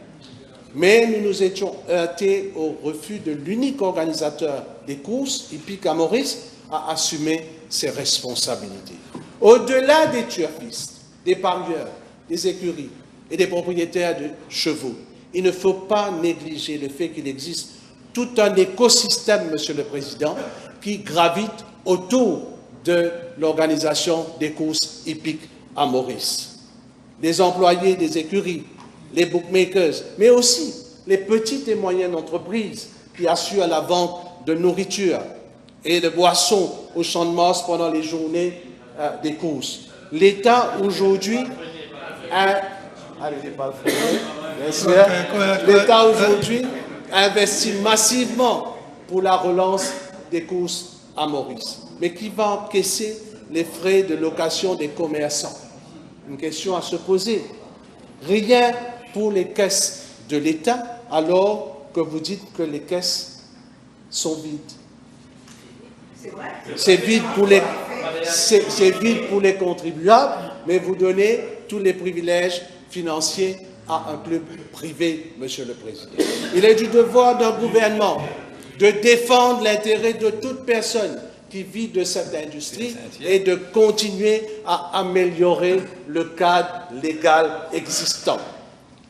Mais nous nous étions heurtés au refus de l'unique organisateur des courses hippiques à Maurice à assumer ses responsabilités. Au-delà des turfistes, des parieurs, des écuries et des propriétaires de chevaux, il ne faut pas négliger le fait qu'il existe tout un écosystème, Monsieur le Président, qui gravite autour de l'organisation des courses hippiques à Maurice. Les employés des écuries, les bookmakers, mais aussi les petites et moyennes entreprises qui assurent la vente de nourriture et de boissons au Champ de Mars pendant les journées des courses. L'État aujourd'hui l'État aujourd'hui investit massivement pour la relance des courses à Maurice. Mais qui va encaisser les frais de location des commerçants? Une question à se poser. Rien pour les caisses de l'État, alors que vous dites que les caisses sont vides. C'est vide pour les contribuables, mais vous donnez tous les privilèges financiers à un club privé, Monsieur le Président. Il est du devoir d'un gouvernement de défendre l'intérêt de toute personne qui vit de cette industrie et de continuer à améliorer le cadre légal existant.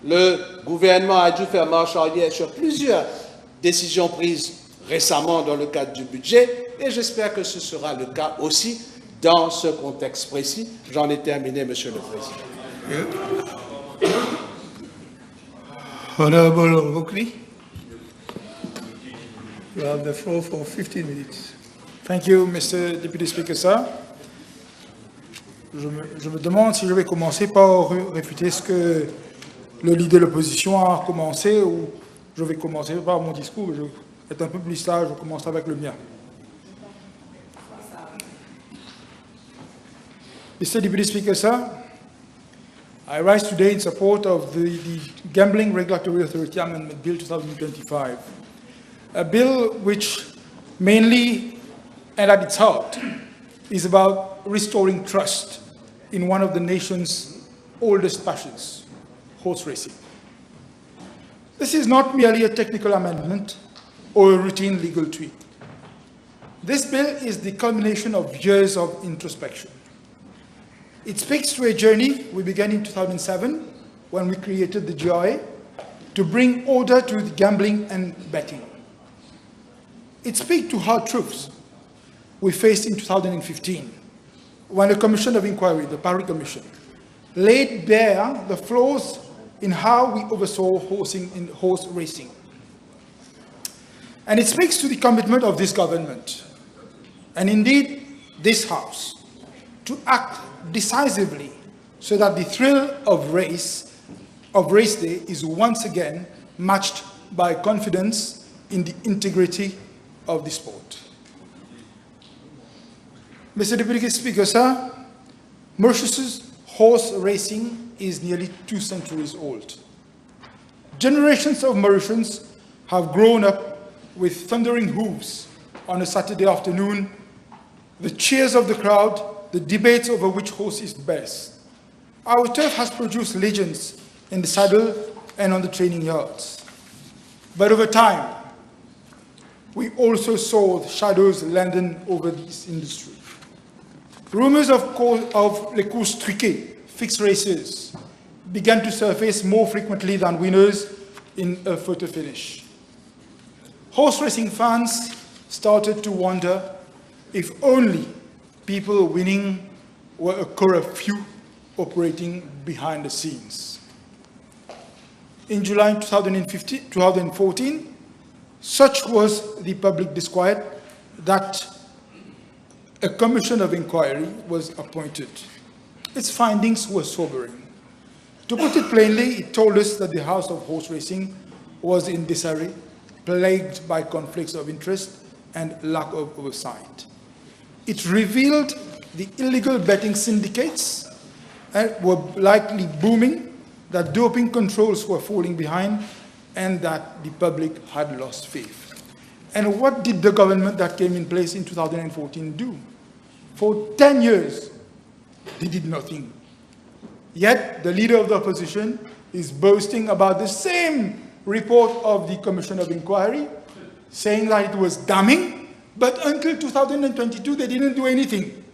Le gouvernement a dû faire marche arrière sur plusieurs décisions prises récemment dans le cadre du budget et j'espère que ce sera le cas aussi dans ce contexte précis. J'en ai terminé, Monsieur le Président. Honorable Oakley, you have the floor for 15 minutes. Thank you, Mr. Deputy Speaker, sir. Je me demande si je vais commencer par réfuter ce que le leader de l'opposition a commencé ou je vais commencer par mon discours. Je vais être un peu plus sage, je commence avec le mien. Mr. Deputy Speaker, sir, I rise today in support of the Gambling Regulatory Authority Amendment Bill 2025, a bill which mainly and at its heart is about restoring trust in one of the nation's oldest passions, horse racing. This is not merely a technical amendment or a routine legal tweak. This bill is the culmination of years of introspection. It speaks to a journey we began in 2007 when we created the GRA to bring order to the gambling and betting. It speaks to hard truths we faced in 2015 when a commission of inquiry, the Paris Commission, laid bare the flaws in how we oversaw horse racing. And it speaks to the commitment of this government, and indeed this House, to act decisively so that the thrill of race day is once again matched by confidence in the integrity of the sport. Mr. Deputy Speaker, sir, Mauritius's horse racing is nearly 2 centuries old. Generations of Mauritians have grown up with thundering hooves on a Saturday afternoon, the cheers of the crowd, the debates over which horse is best. Our turf has produced legends in the saddle and on the training yards. But over time, we also saw shadows lengthen over this industry. Rumors of les courses truquées, fixed races, began to surface more frequently than winners in a photo finish. Horse racing fans started to wonder if only people winning were a corrupt few operating behind the scenes. In July 2014, such was the public disquiet that a commission of inquiry was appointed. Its findings were sobering. To put it plainly, it told us that the House of Horse Racing was in disarray, plagued by conflicts of interest and lack of oversight. It revealed the illegal betting syndicates were likely booming, that doping controls were falling behind, and that the public had lost faith. And what did the government that came in place in 2014 do? For 10 years, they did nothing. Yet, the leader of the opposition is boasting about the same report of the Commission of Inquiry, saying that it was damning, but until 2022, they didn't do anything.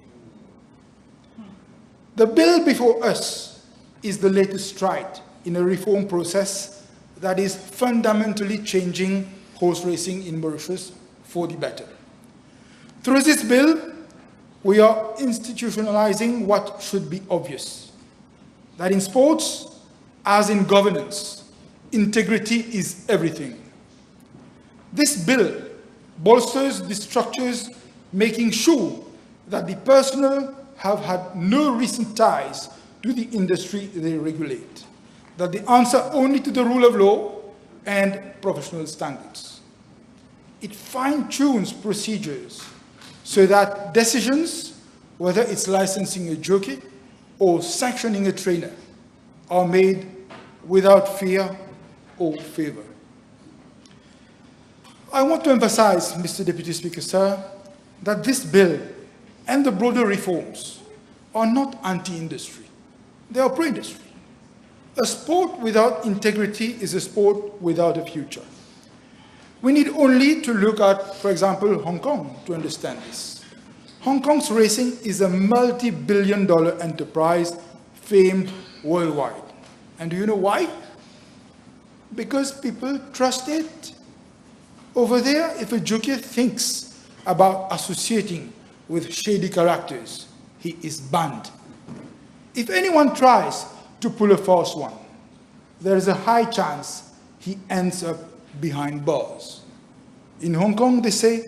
The bill before us is the latest stride in a reform process that is fundamentally changing horse racing in Mauritius for the better. Through this bill, we are institutionalizing what should be obvious, that in sports, as in governance, integrity is everything. This bill bolsters the structures, making sure that the personnel have had no recent ties to the industry they regulate, that they answer only to the rule of law and professional standards. It fine-tunes procedures so that decisions, whether it's licensing a jockey or sanctioning a trainer, are made without fear or favor. I want to emphasize, Mr. Deputy Speaker, sir, that this bill and the broader reforms are not anti-industry. They are pro-industry. A sport without integrity is a sport without a future. We need only to look at, for example, Hong Kong to understand this. Hong Kong's racing is a multi-billion-dollar enterprise famed worldwide. And do you know why? Because people trust it. Over there, if a jockey thinks about associating with shady characters, he is banned. If anyone tries to pull a false one, there is a high chance he ends up behind bars. In Hong Kong, they say,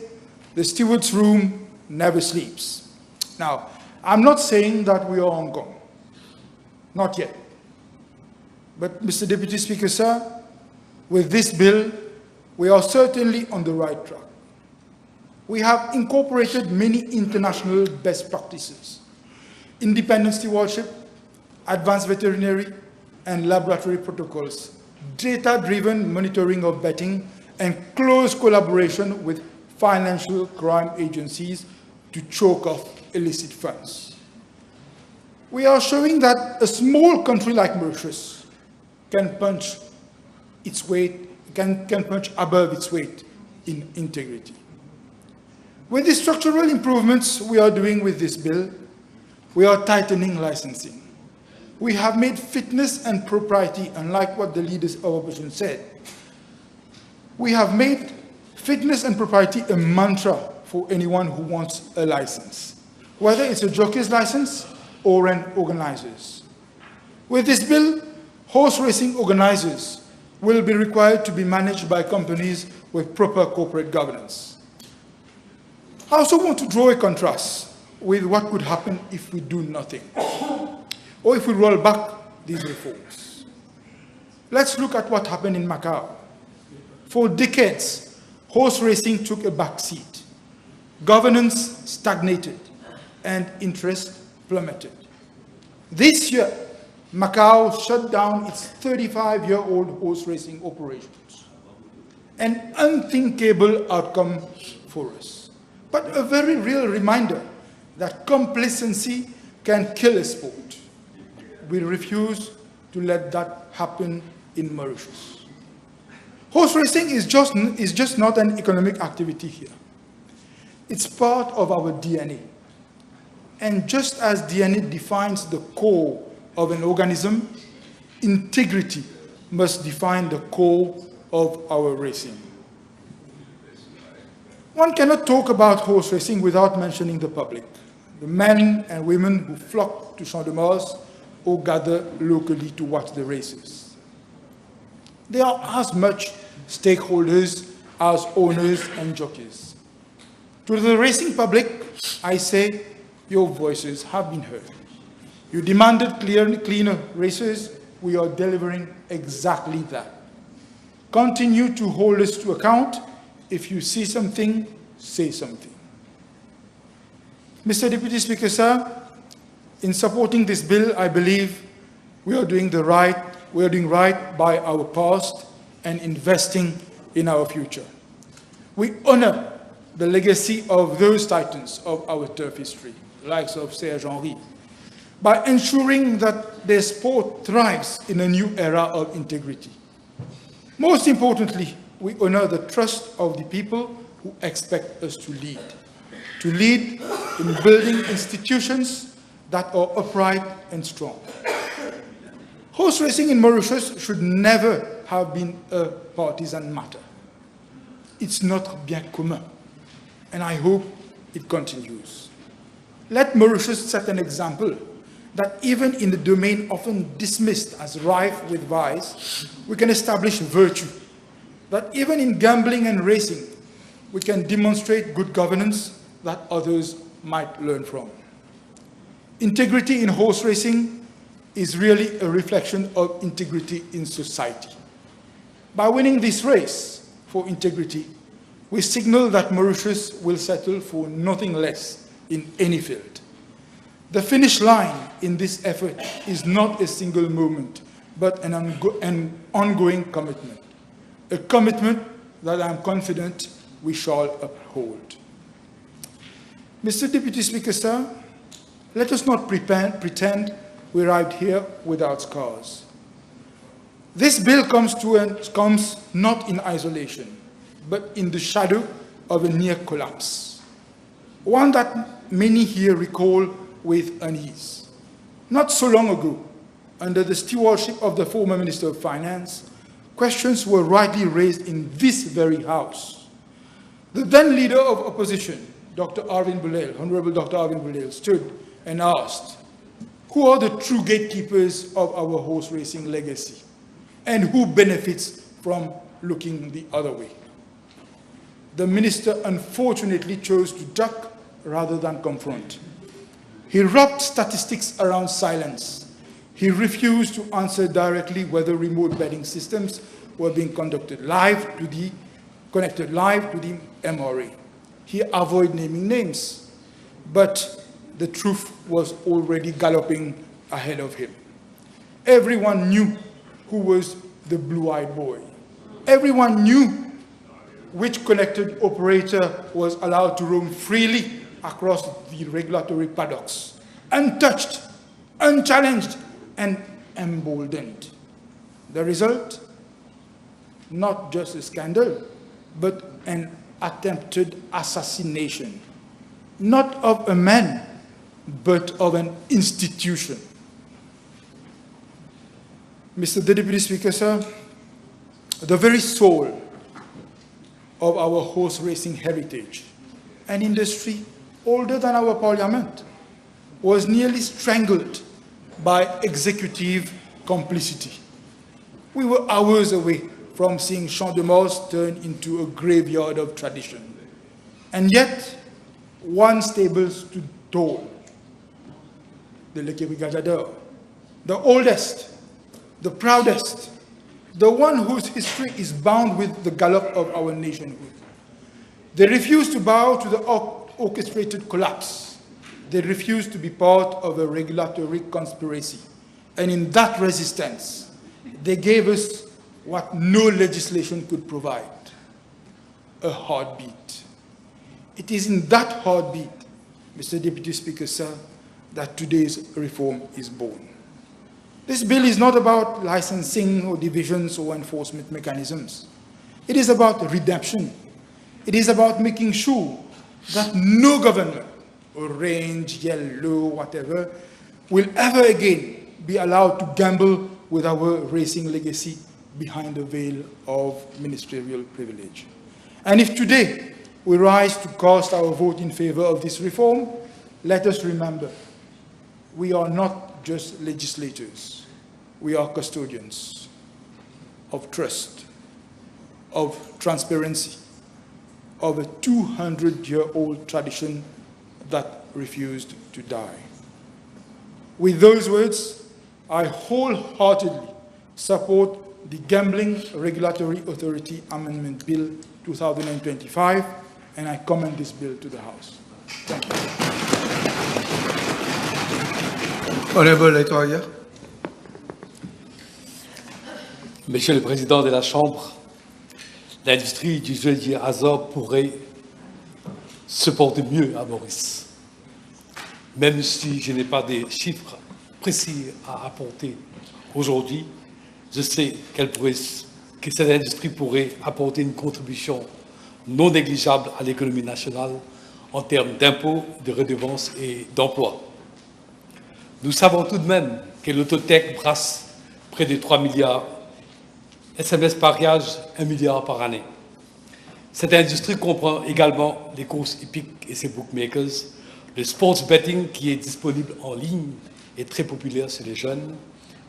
the steward's room never sleeps. Now, I'm not saying that we are Hong Kong. Not yet. But, Mr. Deputy Speaker, sir, with this bill, we are certainly on the right track. We have incorporated many international best practices: independent stewardship, advanced veterinary and laboratory protocols, data-driven monitoring of betting, and close collaboration with financial crime agencies to choke off illicit funds. We are showing that a small country like Mauritius can punch its weight, can punch above its weight in integrity. With the structural improvements we are doing with this bill, we are tightening licensing. We have made fitness and propriety, unlike what the leaders of opposition said. We have made fitness and propriety a mantra for anyone who wants a license, whether it's a jockey's license or an organizer's. With this bill, horse racing organizers will be required to be managed by companies with proper corporate governance. I also want to draw a contrast with what could happen if we do nothing, or if we roll back these reforms. Let's look at what happened in Macau. For decades, horse racing took a back seat. Governance stagnated, and interest plummeted. This year, Macau shut down its 35-year-old horse racing operations. An unthinkable outcome for us, but a very real reminder that complacency can kill a sport. We refuse to let that happen in Mauritius. Horse racing is just not an economic activity here. It's part of our DNA. And just as DNA defines the core of an organism, integrity must define the core of our racing. One cannot talk about horse racing without mentioning the public, the men and women who flock to Champ de Mars or gather locally to watch the races. They are as much stakeholders as owners and jockeys. To the racing public, I say, your voices have been heard. You demanded cleaner races. We are delivering exactly that. Continue to hold us to account. If you see something, say something. Mr. Deputy Speaker, sir, in supporting this bill, I believe we are doing right by our past and investing in our future. We honor the legacy of those titans of our turf history, the likes of Serge Henry, by ensuring that their sport thrives in a new era of integrity. Most importantly, we honor the trust of the people who expect us to lead in building institutions that are upright and strong. Horse racing in Mauritius should never have been a partisan matter. It's not bien commun, and I hope it continues. Let Mauritius set an example that even in the domain often dismissed as rife with vice, we can establish virtue. That even in gambling and racing, we can demonstrate good governance that others might learn from. Integrity in horse racing is really a reflection of integrity in society. By winning this race for integrity, we signal that Mauritius will settle for nothing less in any field. The finish line in this effort is not a single moment, but an ongoing commitment, a commitment that I'm confident we shall uphold. Mr. Deputy Speaker, sir, let us not pretend we arrived here without scars. This bill comes not in isolation, but in the shadow of a near collapse, one that many here recall with unease. Not so long ago, under the stewardship of the former Minister of Finance, questions were rightly raised in this very House. The then leader of opposition, Dr. Arvind Bulel, Honorable Dr. Arvind Bulel, stood and asked, who are the true gatekeepers of our horse racing legacy, and who benefits from looking the other way? The minister unfortunately chose to duck rather than confront. He wrapped statistics around silence. He refused to answer directly whether remote betting systems were being connected live to the MRA. He avoided naming names, but the truth was already galloping ahead of him. Everyone knew who was the blue-eyed boy. Everyone knew which connected operator was allowed to roam freely across the regulatory paddocks, untouched, unchallenged, and emboldened. The result? Not just a scandal, but an attempted assassination, not of a man, but of an institution. Mr. Deputy Speaker, sir, the very soul of our horse racing heritage, an industry older than our parliament, was nearly strangled by executive complicity. We were hours away from seeing Champ de Mars turn into a graveyard of tradition. And yet, one stable stood tall, the Lequerie Gajador, the oldest, the proudest, the one whose history is bound with the gallop of our nationhood. They refused to bow to the orchestrated collapse. They refused to be part of a regulatory conspiracy. And in that resistance, they gave us what no legislation could provide, a heartbeat. It is in that heartbeat, Mr. Deputy Speaker, sir, that today's reform is born. This bill is not about licensing or divisions or enforcement mechanisms. It is about redemption. It is about making sure that no government, orange, yellow, whatever, will ever again be allowed to gamble with our racing legacy behind the veil of ministerial privilege. And if today we rise to cast our vote in favor of this reform, let us remember, we are not just legislators. We are custodians of trust, of transparency, of a 200-year-old tradition that refused to die. With those words, I wholeheartedly support the Gambling Regulatory Authority Amendment Bill 2025, and I commend this bill to the House. Thank you. Honorable Latoya. Monsieur le Président de la Chambre, l'industrie du jeu du hasard pourrait se porter mieux à Maurice. Même si je n'ai pas des chiffres précis à apporter aujourd'hui, je sais que cette industrie pourrait apporter une contribution non négligeable à l'économie nationale en termes d'impôts, de redevances et d'emplois. Nous savons tout de même que l'autotech brasse près de 3 milliards, SMS pariage 1 milliard par année. Cette industrie comprend également les courses hippiques et ses bookmakers, le sports betting qui est disponible en ligne et très populaire chez les jeunes,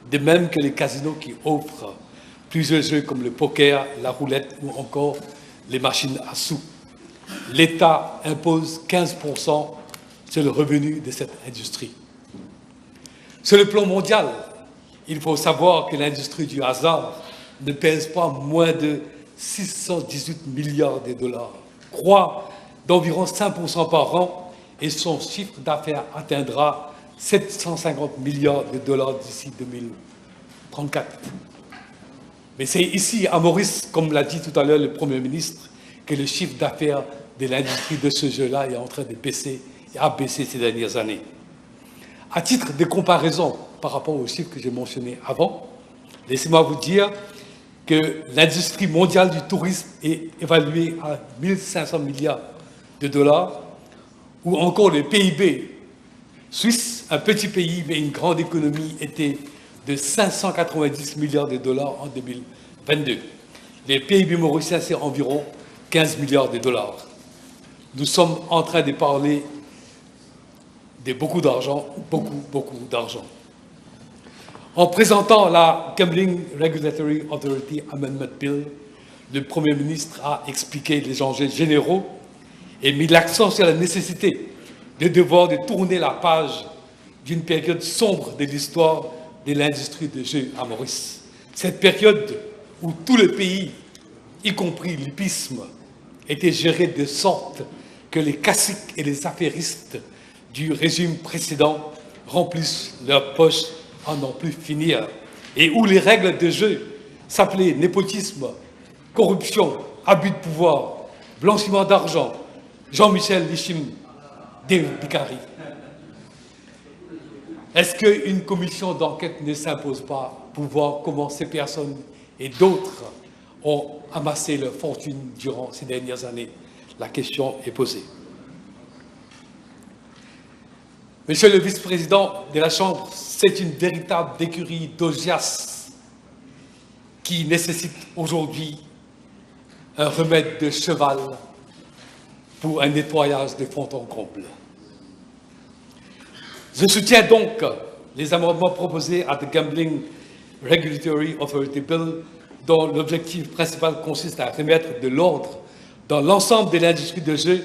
de même que les casinos qui offrent plusieurs jeux comme le poker, la roulette ou encore les machines à sous. L'État impose 15% sur le revenu de cette industrie. Sur le plan mondial, il faut savoir que l'industrie du hasard ne pèse pas moins de 618 milliards de dollars, croît d'environ 5% par an et son chiffre d'affaires atteindra 750 milliards de dollars d'ici 2034. Mais c'est ici, à Maurice, comme l'a dit tout à l'heure le Premier ministre, que le chiffre d'affaires de l'industrie de ce jeu-là est en train de baisser et a baissé ces dernières années. À titre de comparaison par rapport aux chiffres que j'ai mentionnés avant, laissez-moi vous dire que l'industrie mondiale du tourisme est évaluée à 1 500 milliards de dollars, ou encore le PIB suisse, un petit pays mais une grande économie, était de 590 milliards de dollars en 2022. Le PIB mauricien, c'est environ 15 milliards de dollars. Nous sommes en train de parler de beaucoup d'argent, beaucoup d'argent. En présentant la Gambling Regulatory Authority Amendment Bill, le Premier ministre a expliqué les enjeux généraux et mis l'accent sur la nécessité de devoir de tourner la page d'une période sombre de l'histoire de l'industrie de jeux à Maurice. Cette période où tout le pays, y compris l'hippisme, était géré de sorte que les caciques et les affairistes du régime précédent remplissent leurs poches à n'en plus finir, et où les règles de jeu s'appelaient népotisme, corruption, abus de pouvoir, blanchiment d'argent, Jean-Michel Lichim, Bicari. Est-ce qu'une commission d'enquête ne s'impose pas pour voir comment ces personnes et d'autres ont amassé leur fortune durant ces dernières années? La question est posée. Monsieur le vice-président de la Chambre, c'est une véritable écurie d'Augias qui nécessite aujourd'hui un remède de cheval pour un nettoyage de fond en comble. Je soutiens donc les amendements proposés à The Gambling Regulatory Authority Bill, dont l'objectif principal consiste à remettre de l'ordre dans l'ensemble de l'industrie de jeu.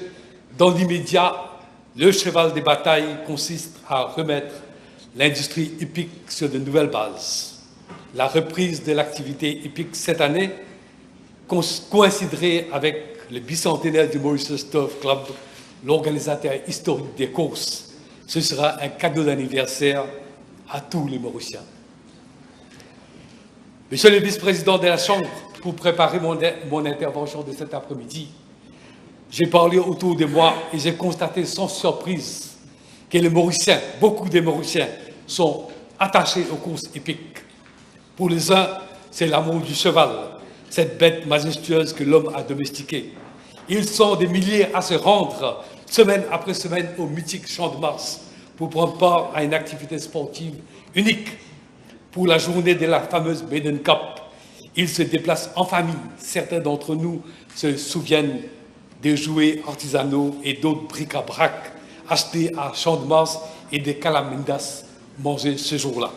Dans l'immédiat, le cheval de bataille consiste à remettre l'industrie hippique sur de nouvelles bases. La reprise de l'activité hippique cette année coïnciderait avec le bicentenaire du Mauritius Turf Club, l'organisateur historique des courses. Ce sera un cadeau d'anniversaire à tous les Mauriciens. Monsieur le vice-président de la Chambre, pour préparer mon intervention de cet après-midi, j'ai parlé autour de moi et j'ai constaté sans surprise que les Mauriciens, beaucoup des Mauriciens, sont attachés aux courses hippiques. Pour les uns, c'est l'amour du cheval. cette bête majestueuse que l'homme a domestiquée. Ils sont des milliers à se rendre, semaine après semaine, au mythique Champ de Mars pour prendre part à une activité sportive unique. Pour la journée de la fameuse Maiden Cup, ils se déplacent en famille. Certains d'entre nous se souviennent des jouets artisanaux et d'autres bric-à-brac achetés à Champ de Mars et des calamindas mangés ce jour-là.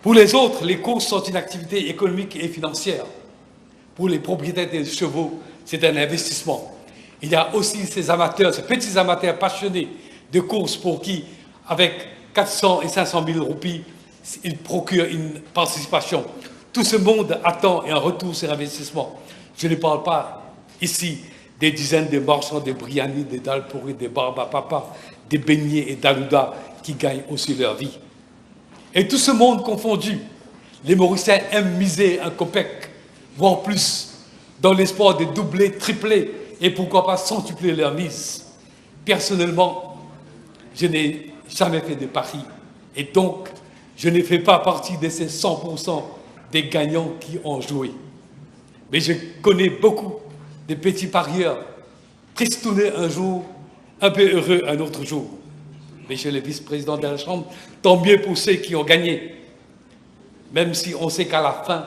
Pour les autres, les courses sont une activité économique et financière. Pour les propriétaires des chevaux, c'est un investissement. Il y a aussi ces amateurs, ces petits amateurs passionnés de courses pour qui, avec 400 et 500 000 roupies, ils procurent une participation. Tout ce monde attend un retour sur investissement. Je ne parle pas ici des dizaines de marchands de biryani, des dalles pourries, des barbes à papa, des beignets et d'alouda qui gagnent aussi leur vie. Et tout ce monde confondu, les Mauriciens aiment miser un copec, voire plus, dans l'espoir de doubler, tripler et pourquoi pas centupler leur mise. Personnellement, je n'ai jamais fait de paris et donc je ne fais pas partie de ces 100% des gagnants qui ont joué. Mais je connais beaucoup de petits parieurs, tristounés un jour, un peu heureux un autre jour. Monsieur le vice-président de la Chambre, tant mieux pour ceux qui ont gagné. Même si on sait qu'à la fin,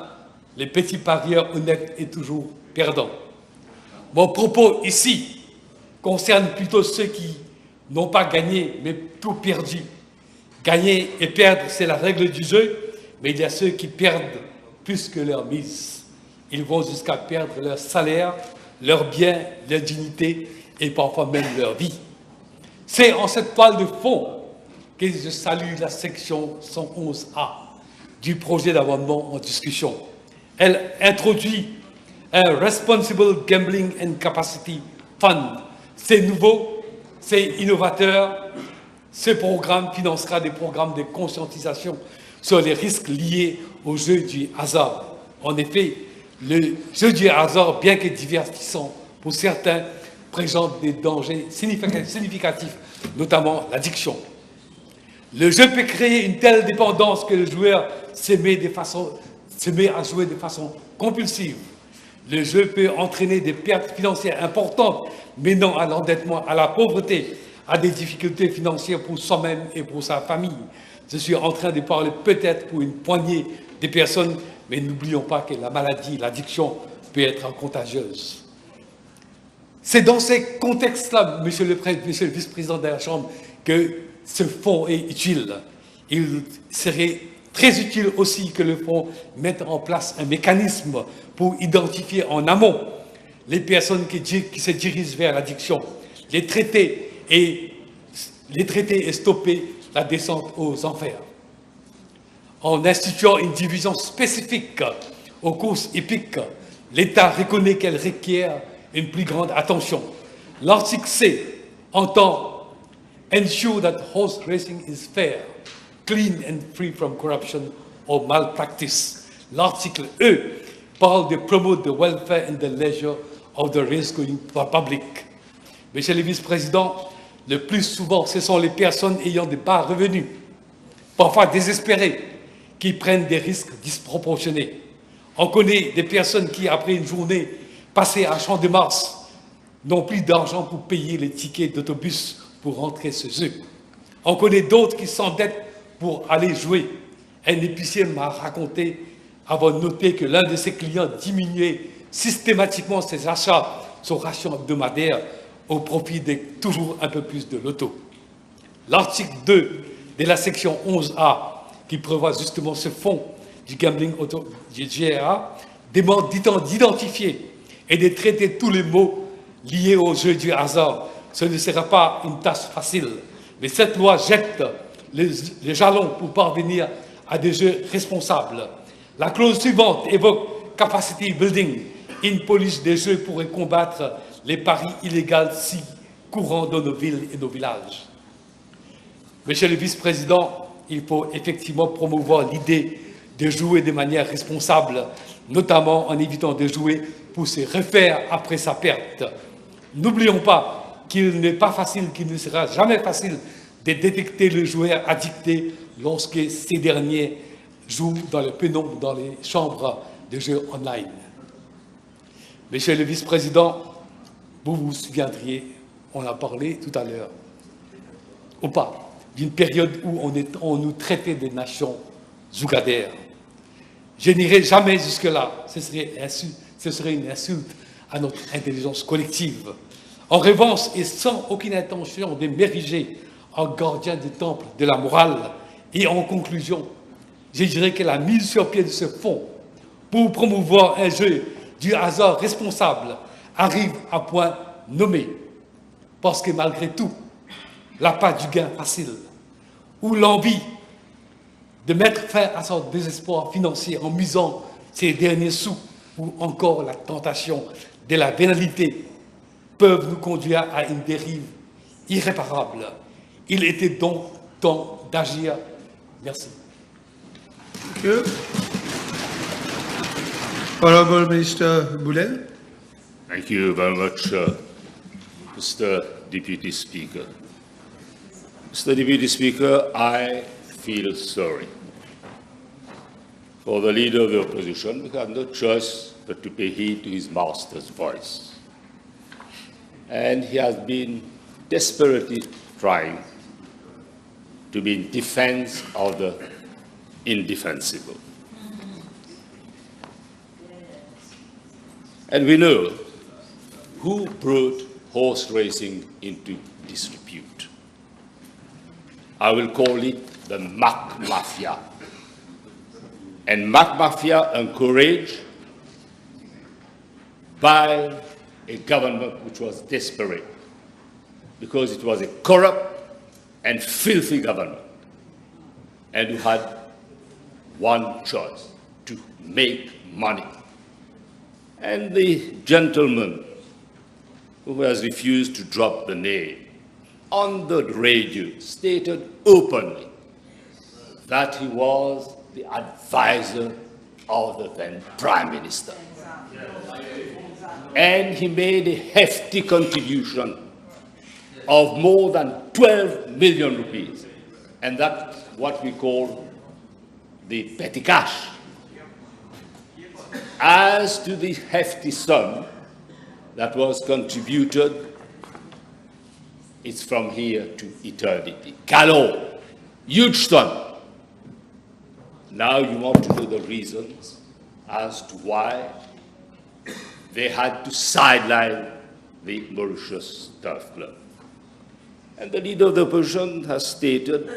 les petits parieurs honnêtes est toujours perdant. Mon propos ici concerne plutôt ceux qui n'ont pas gagné, mais tout perdu. Gagner et perdre, c'est la règle du jeu, mais il y a ceux qui perdent plus que leur mise. Ils vont jusqu'à perdre leur salaire, leurs biens, leur dignité et parfois même leur vie. C'est en cette toile de fond que je salue la section 111A du projet d'amendement en discussion. Elle introduit un Responsible Gambling and Capacity Fund. C'est nouveau, c'est innovateur. Ce programme financera des programmes de conscientisation sur les risques liés au jeu du hasard. En effet, le jeu du hasard, bien que divertissant pour certains, présente des dangers significatifs, notamment l'addiction. Le jeu peut créer une telle dépendance que le joueur se met à jouer de façon compulsive. Le jeu peut entraîner des pertes financières importantes, menant à l'endettement, à la pauvreté, à des difficultés financières pour soi-même et pour sa famille. Je suis en train de parler peut-être pour une poignée de personnes, mais n'oublions pas que la maladie, l'addiction peut être contagieuse. C'est dans ces contextes-là, monsieur le vice-président de la Chambre, que ce fonds est utile. Il serait très utile aussi que le fonds mette en place un mécanisme pour identifier en amont les personnes qui se dirigent vers l'addiction, les traiter et stopper la descente aux enfers. En instituant une division spécifique aux courses hippiques, l'État reconnaît qu'elle requiert une plus grande attention. L'article C entend « Ensure that horse racing is fair, clean and free from corruption or malpractice ». L'article E parle de « Promote the welfare and the leisure of the race-going public ». Monsieur le vice-président, le plus souvent, ce sont les personnes ayant de bas revenus, parfois désespérées, qui prennent des risques disproportionnés. On connaît des personnes qui, après une journée passée à Champ de Mars, n'ont plus d'argent pour payer les tickets d'autobus pour rentrer chez eux. On connaît d'autres qui s'endettent pour aller jouer. Un épicier m'a raconté avoir noté que l'un de ses clients diminuait systématiquement ses achats, son ration hebdomadaire, au profit de toujours un peu plus de loto. L'article 2 de la section 11A, qui prévoit justement ce fonds du gambling du GRA, demande d'identifier et de traiter tous les maux liés au jeu du hasard. Ce ne sera pas une tâche facile, mais cette loi jette les jalons pour parvenir à des jeux responsables. La clause suivante évoque capacity building. Une police des jeux pourrait combattre les paris illégaux si courants dans nos villes et nos villages. Monsieur le vice-président, il faut effectivement promouvoir l'idée de jouer de manière responsable, notamment en évitant de jouer pour se refaire après sa perte. N'oublions pas qu'il n'est pas facile, qu'il ne sera jamais facile de détecter le joueur addicté lorsque ces derniers jouent dans le pénombre, dans les chambres de jeux online. Monsieur le vice-président, vous vous souviendriez, on a parlé tout à l'heure, ou pas, d'une période où on nous traitait des nations zougadaires. Je n'irai jamais jusque-là, ce serait une insulte à notre intelligence collective. En revanche, et sans aucune intention de m'ériger en gardien du temple de la morale, et en conclusion, je dirais que la mise sur pied de ce fonds pour promouvoir un jeu du hasard responsable arrive à point nommé. Parce que malgré tout, l'appât du gain facile ou l'envie de mettre fin à son désespoir financier en misant ses derniers sous ou encore la tentation de la vénalité peuvent nous conduire à une dérive irréparable. Il était donc temps d'agir. Merci. Thank you. Honorable Minister Boulel. Thank you very much, Mr. Deputy Speaker. Mr. Deputy Speaker, I feel sorry for the leader of the opposition who had no choice but to pay heed to his master's voice. And he has been desperately trying to be in defense of the indefensible. And we know who brought horse racing into disrepute. I will call it the Mac Mafia. And Mac Mafia encouraged by a government which was desperate because it was a corrupt and filthy government and who had one choice: to make money. And the gentleman who has refused to drop the name on the radio stated openly that he was the advisor of the then Prime Minister. And he made a hefty contribution of more than 12 million rupees. And that's what we call the petty cash. As to the hefty sum that was contributed, it's from here to eternity. Galore, huge sum. Now you want to know the reasons as to why they had to sideline the Mauritius Turf Club. And the leader of the opposition has stated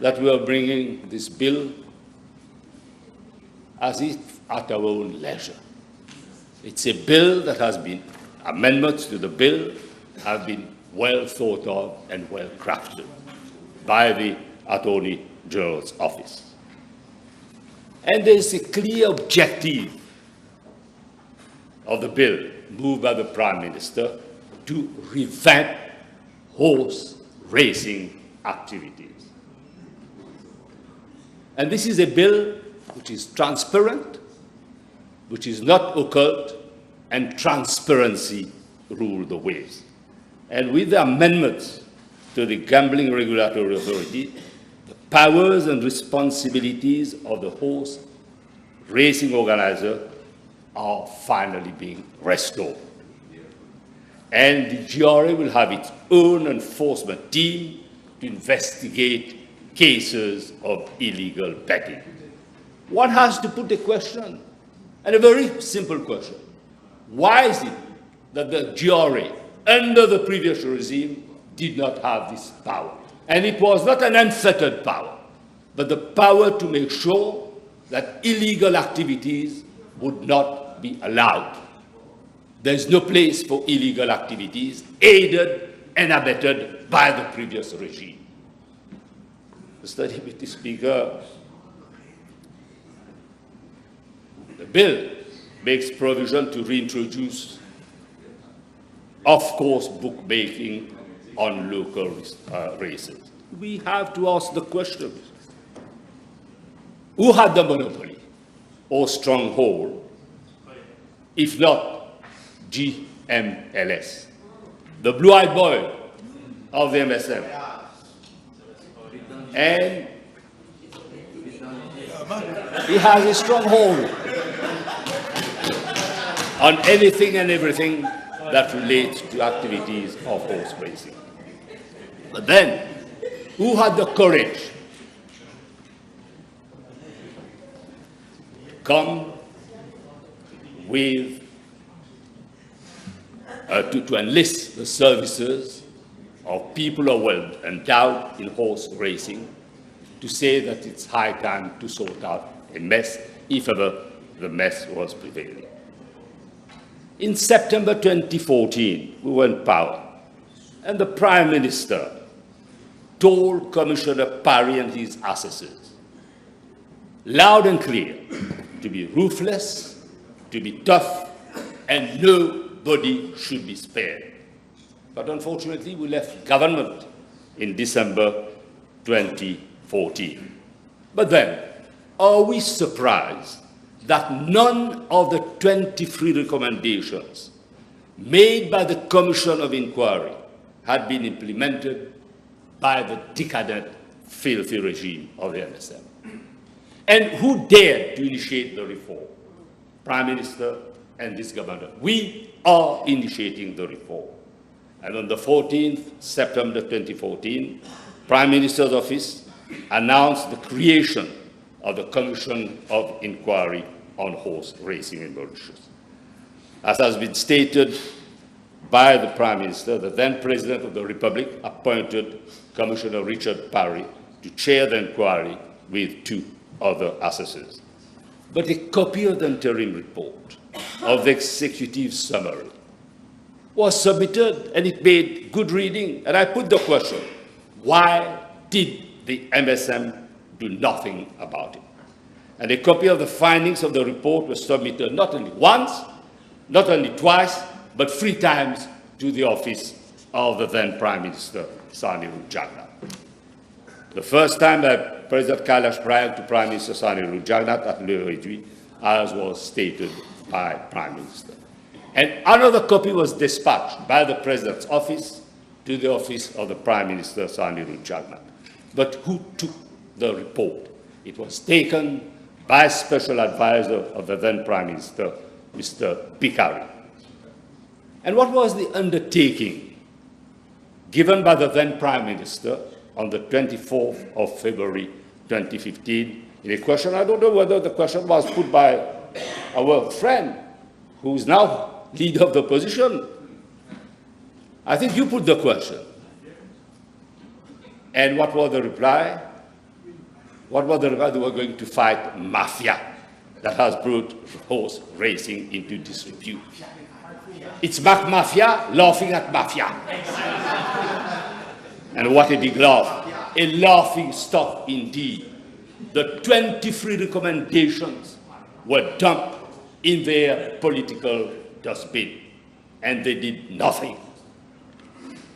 that we are bringing this bill as if at our own leisure. It's a bill that has been, amendments to the bill have been well thought of and well crafted by the Attorney General's office. And there is a clear objective of the bill moved by the Prime Minister to revamp horse racing activities. And this is a bill which is transparent, which is not occult, and transparency rule the waves. And with the amendments to the Gambling Regulatory Authority, the powers and responsibilities of the horse racing organizer are finally being restored. And the GRA will have its own enforcement team to investigate cases of illegal betting. One has to put a question, and a very simple question. Why is it that the GRA, under the previous regime, did not have this power? And it was not an unfettered power, but the power to make sure that illegal activities would not be allowed. There is no place for illegal activities aided and abetted by the previous regime. Mr. Deputy Speaker, the bill makes provision to reintroduce off-course bookmaking on local races. We have to ask the question, who had the monopoly or stronghold, if not GMLS, the blue-eyed boy of the MSM? And he has a stronghold on anything and everything that relates to activities of horse racing. But then, who had the courage come with to enlist the services of people who are well endowed in horse racing to say that it's high time to sort out a mess, if ever the mess was prevailing. In September 2014, we were in power, and the Prime Minister told Commissioner Parry and his assessors, loud and clear, to be ruthless, to be tough, and nobody should be spared. But unfortunately, we left government in December 2014. But then, are we surprised that none of the 23 recommendations made by the Commission of Inquiry had been implemented by the decadent, filthy regime of the NSM? And who dared to initiate the reform? Prime Minister and this government. We are initiating the reform. And on the 14th September 2014, Prime Minister's office announced the creation of the Commission of Inquiry on Horse Racing in Mauritius. As has been stated by the Prime Minister, the then President of the Republic appointed Commissioner Richard Parry to chair the inquiry with 2 other assessors. But a copy of the interim report of the executive summary was submitted, and it made good reading. And I put the question, why did the MSM do nothing about it? And a copy of the findings of the report was submitted not only once, not only twice, but 3 times to the office of the then Prime Minister, Sani Rujagnat. The first time by President Kailash Bryan to Prime Minister Sani Rujagnat at Le Réduit, as was stated by Prime Minister. And another copy was dispatched by the President's office to the office of the Prime Minister Sani Rujagnat. But who took the report? It was taken by Special Advisor of the then Prime Minister, Mr. Pikari. And what was the undertaking given by the then Prime Minister on the 24th of February 2015 in a question? I don't know whether the question was put by our friend, who is now leader of the opposition. I think you put the question. And what was the reply? What was the reply? They were going to fight mafia that has brought horse racing into disrepute. It's mafia laughing at mafia. And what a big laugh. A laughing stock indeed. The 23 recommendations were dumped in their political dustbin, and they did nothing.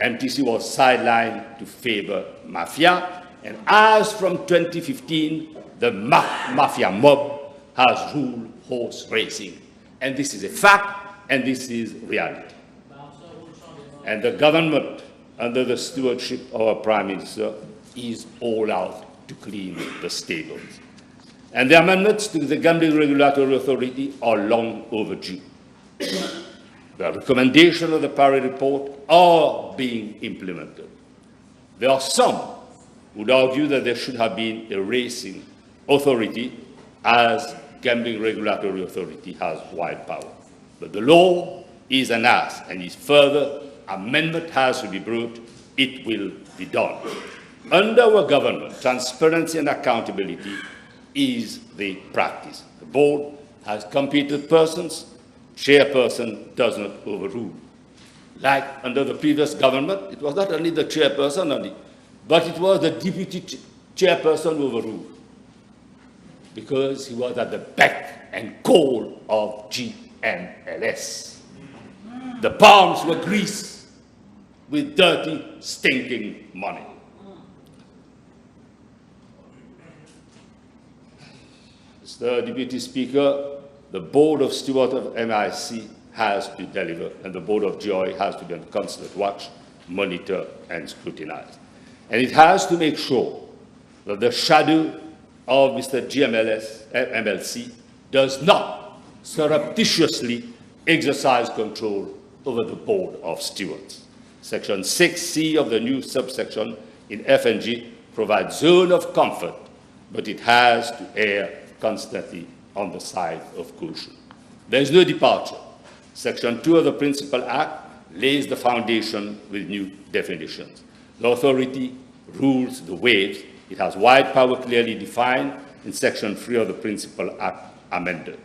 MTC was sidelined to favor mafia, and as from 2015, the mafia mob has ruled horse racing. And this is a fact, and this is reality. And the government, under the stewardship of our Prime Minister, is all out to clean the stables. And the amendments to the Gambling Regulatory Authority are long overdue. The recommendations of the Parry report are being implemented. There are some who would argue that there should have been a racing authority, as Gambling Regulatory Authority has wide power. But the law is an ass, and if further amendment has to be brought, it will be done. Under our government, transparency and accountability is the practice. The board has competent persons. Chairperson does not overrule. Like under the previous government, it was not only the chairperson only, but it was the deputy chairperson who overruled, because he was at the beck and call of GMLS. The palms were greased with dirty, stinking money. Mr. Deputy Speaker, the Board of Stewards of MIC has to deliver, and the Board of GOI has to be on constant watch, monitor, and scrutinize. And it has to make sure that the shadow of Mr. MLC does not surreptitiously exercise control over the Board of Stewards. Section 6C of the new subsection in F and G provides zone of comfort, but it has to err constantly on the side of caution. There is no departure. Section 2 of the Principal Act lays the foundation with new definitions. The authority rules the waves. It has wide power clearly defined in Section 3 of the Principal Act amended.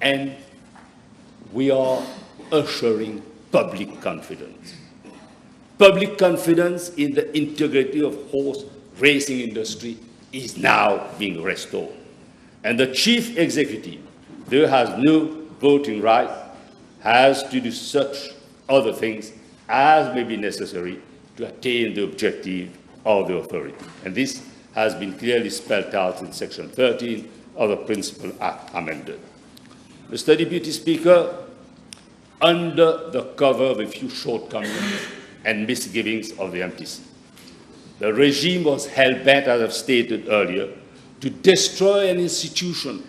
And we are ushering public confidence. Public confidence in the integrity of horse racing industry is now being restored. And the chief executive, though has no voting right, has to do such other things as may be necessary to attain the objective of the authority. And this has been clearly spelled out in Section 13 of the Principal Act amended. Mr. Deputy Speaker, under the cover of a few shortcomings and misgivings of the MTC, the regime was hell-bent, as I've stated earlier, to destroy an institution,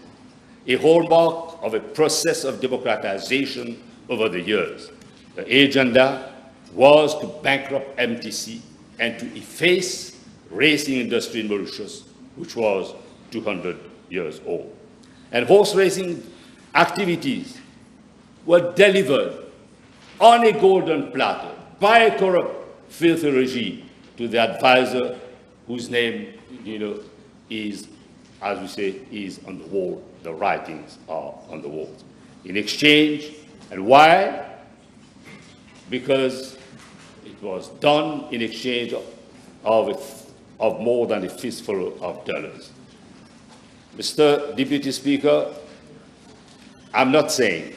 a hallmark of a process of democratization over the years. The agenda was to bankrupt MTC and to efface racing industry in Mauritius, which was 200 years old. And horse racing activities were delivered on a golden platter by a corrupt, filthy regime to the advisor whose name, is, as we say, is on the wall. The writings are on the walls. In exchange, and why? Because it was done in exchange of more than a fistful of dollars. Mr. Deputy Speaker, I'm not saying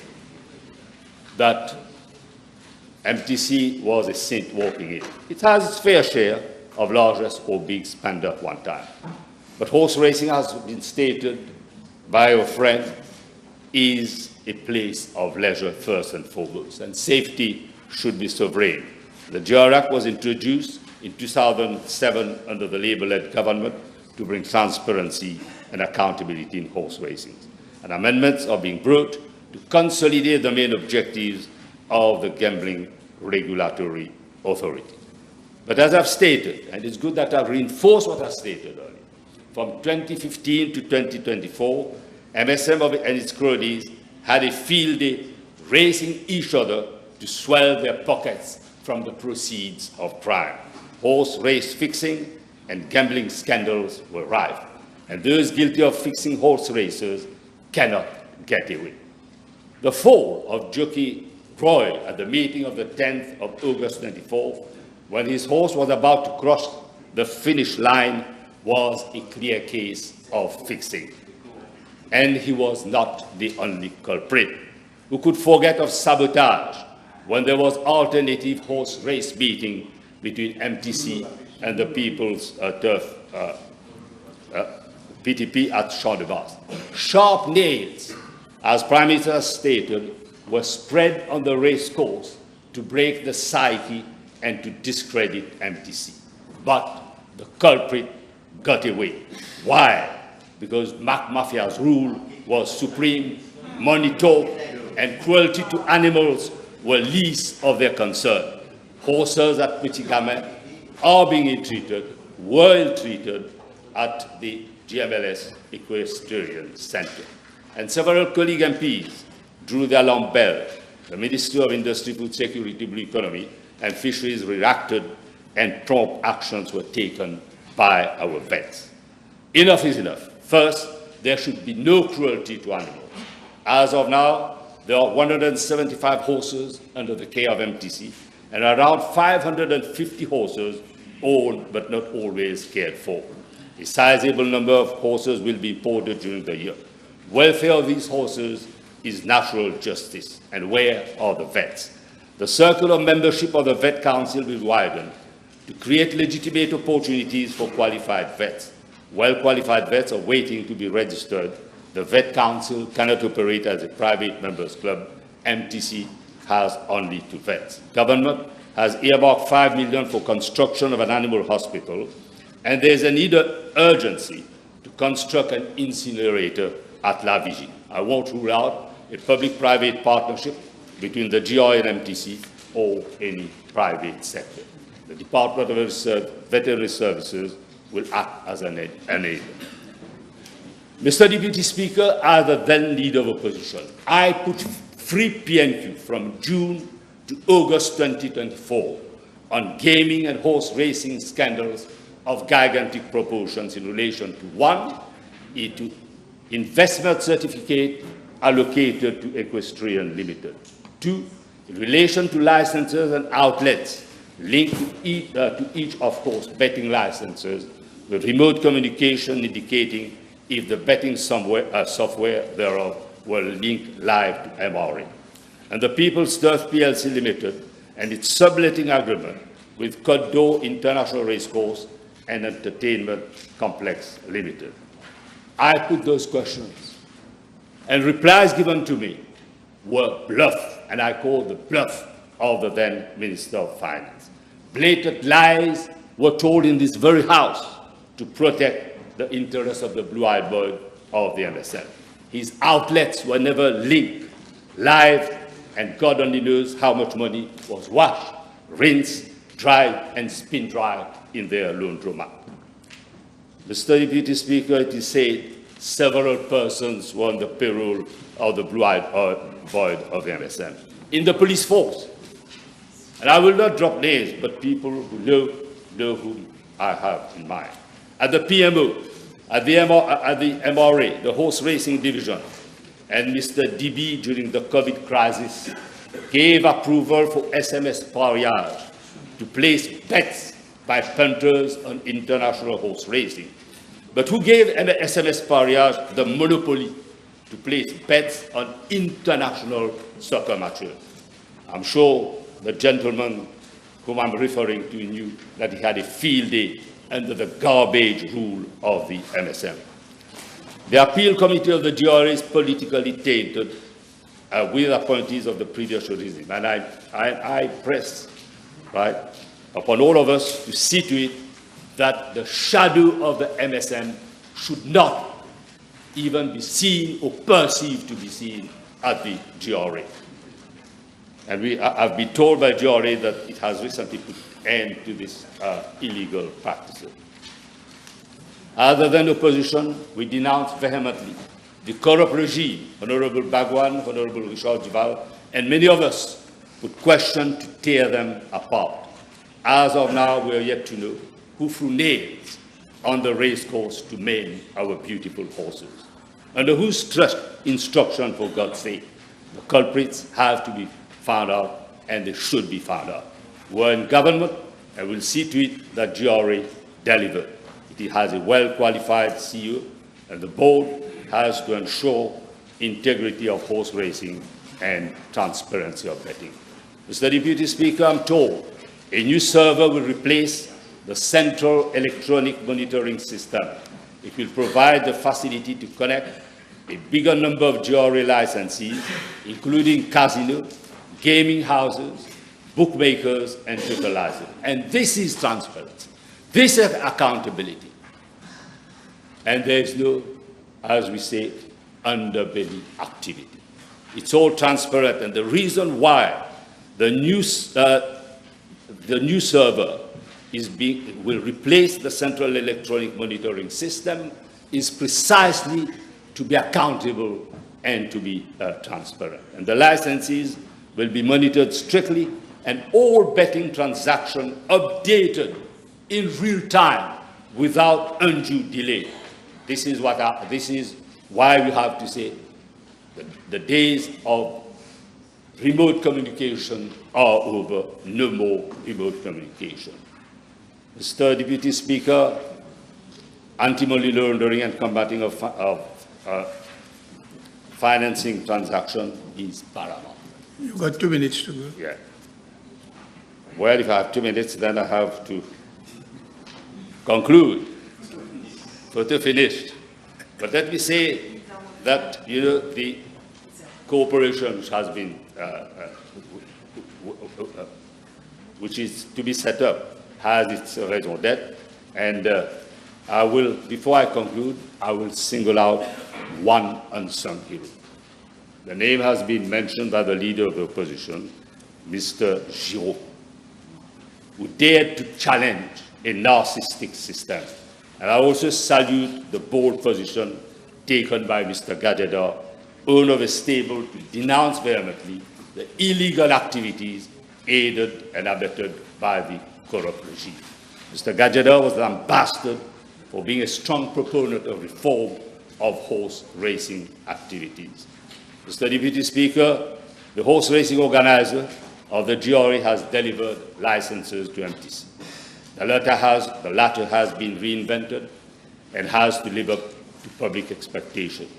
that MTC was a saint walking in. It has its fair share of largesse or big spender at one time. But horse racing, has been stated by your friend, is a place of leisure first and foremost, and safety should be sovereign. The GR Act was introduced in 2007 under the Labour-led government to bring transparency and accountability in horse racing. And amendments are being brought to consolidate the main objectives of the Gambling Regulatory Authority. But as I've stated, and it's good that I've reinforced what I stated earlier, from 2015 to 2024, MSM and its cronies had a field day racing each other to swell their pockets from the proceeds of crime. Horse race fixing and gambling scandals were rife, and those guilty of fixing horse races cannot get away. The fall of jockey Roy at the meeting of the 10th of August 24, when his horse was about to cross the finish line, was a clear case of fixing. And he was not the only culprit. Who could forget of sabotage when there was alternative horse race meeting between MTC and the People's Turf PTP at Champ de Mars. Sharp nails, as Prime Minister stated, were spread on the race course to break the psyche and to discredit MTC. But the culprit got away. Why? Because Mac Mafia's rule was supreme, money talk, and cruelty to animals were least of their concern. Horses at Petit Gamin are being ill-treated, were ill-treated at the GMLS Equestrian Center. And several colleague MPs drew the alarm bell. The Ministry of Industry, Food Security, Blue Economy, and Fisheries reacted, and prompt actions were taken by our vets. Enough is enough. First, there should be no cruelty to animals. As of now, there are 175 horses under the care of MTC, and around 550 horses owned but not always cared for. A sizable number of horses will be imported during the year. Welfare of these horses is natural justice, and where are the vets? The circle of membership of the Vet Council will widen to create legitimate opportunities for qualified vets. Well-qualified vets are waiting to be registered. The Vet Council cannot operate as a private members club. MTC has only 2 vets. Government has earmarked $5 million for construction of an animal hospital, and there is a need of urgency to construct an incinerator at La Vigie. I won't rule out a public-private partnership between the GRA and MTC or any private sector. The Department of Veterinary Services will act as an enabler. Mr. Deputy Speaker, as the then leader of opposition, I put free PNQ from June to August 2024 on gaming and horse racing scandals of gigantic proportions in relation to one, to investment certificate allocated to Equestrian Limited, two, in relation to licenses and outlets linked to each of horse betting licenses with remote communication indicating if the betting software thereof were linked live to MRA, and the People's Turf PLC Limited and its subletting agreement with Côte d'Or International Racecourse and Entertainment Complex Limited. I put those questions, and replies given to me were bluff, and I call the bluff of the then Minister of Finance. Blatant lies were told in this very House to protect the interests of the blue-eyed bird of the MSM. His outlets were never linked live, and God only knows how much money was washed, rinsed, dried, and spin-dried in their laundromat. Mr. Deputy Speaker, it is said several persons were on the payroll of the blue-eyed bird of the MSM. In the police force, and I will not drop names, but people who know whom I have in mind. At the PMO, at the MRA, the horse racing division, and Mr. DB during the COVID crisis gave approval for SMS pariage to place bets by punters on international horse racing. But who gave SMS pariage the monopoly to place bets on international soccer matches? I'm sure the gentleman whom I'm referring to knew that he had a field day under the garbage rule of the MSM. The appeal committee of the GRA is politically tainted with appointees of the previous regime, and I press upon all of us to see to it that the shadow of the MSM should not even be seen or perceived to be seen at the GRA. And I've been told by GRA that it has recently put an end to these illegal practices. Other than opposition, we denounce vehemently the corrupt regime. Honorable Bagwan, Honorable Richard Duval, and many of us put question to tear them apart. As of now, we are yet to know who threw nails on the racecourse to maim our beautiful horses. Under whose instruction, for God's sake, the culprits have to be found out, and they should be found out. We're in government, and we'll see to it that GRA delivered. It has a well-qualified CEO, and the board has to ensure integrity of horse racing and transparency of betting. Mr. Deputy Speaker, I'm told a new server will replace the central electronic monitoring system. It will provide the facility to connect a bigger number of GRA licensees, including casino, gaming houses, bookmakers, and totalizers. And this is transparency. This is accountability. And there is no, as we say, underbelly activity. It's all transparent, and the reason why the new server will replace the central electronic monitoring system is precisely to be accountable and to be transparent. And the licensees will be monitored strictly, and all betting transactions updated in real time without undue delay. This is why we have to say that the days of remote communication are over. No more remote communication. Mr. Deputy Speaker, anti-money laundering and combating of financing transaction is paramount. You've got 2 minutes to go. Yeah. Well, if I have 2 minutes, then I have to conclude. Photo finished. But let me say that, the cooperation which has been, which is to be set up, has its raison d'être. And I will, before I conclude, I will single out one unsung hero. The name has been mentioned by the leader of the opposition, Mr. Giraud, who dared to challenge a narcissistic system. And I also salute the bold position taken by Mr. Gadeda, owner of a stable, to denounce vehemently the illegal activities aided and abetted by the corrupt regime. Mr. Gadeda was an ambassador for being a strong proponent of reform of horse racing activities. Mr. Deputy Speaker, the horse racing organizer of the GRA has delivered licenses to MTC. The latter has been reinvented and has to live up to public expectation.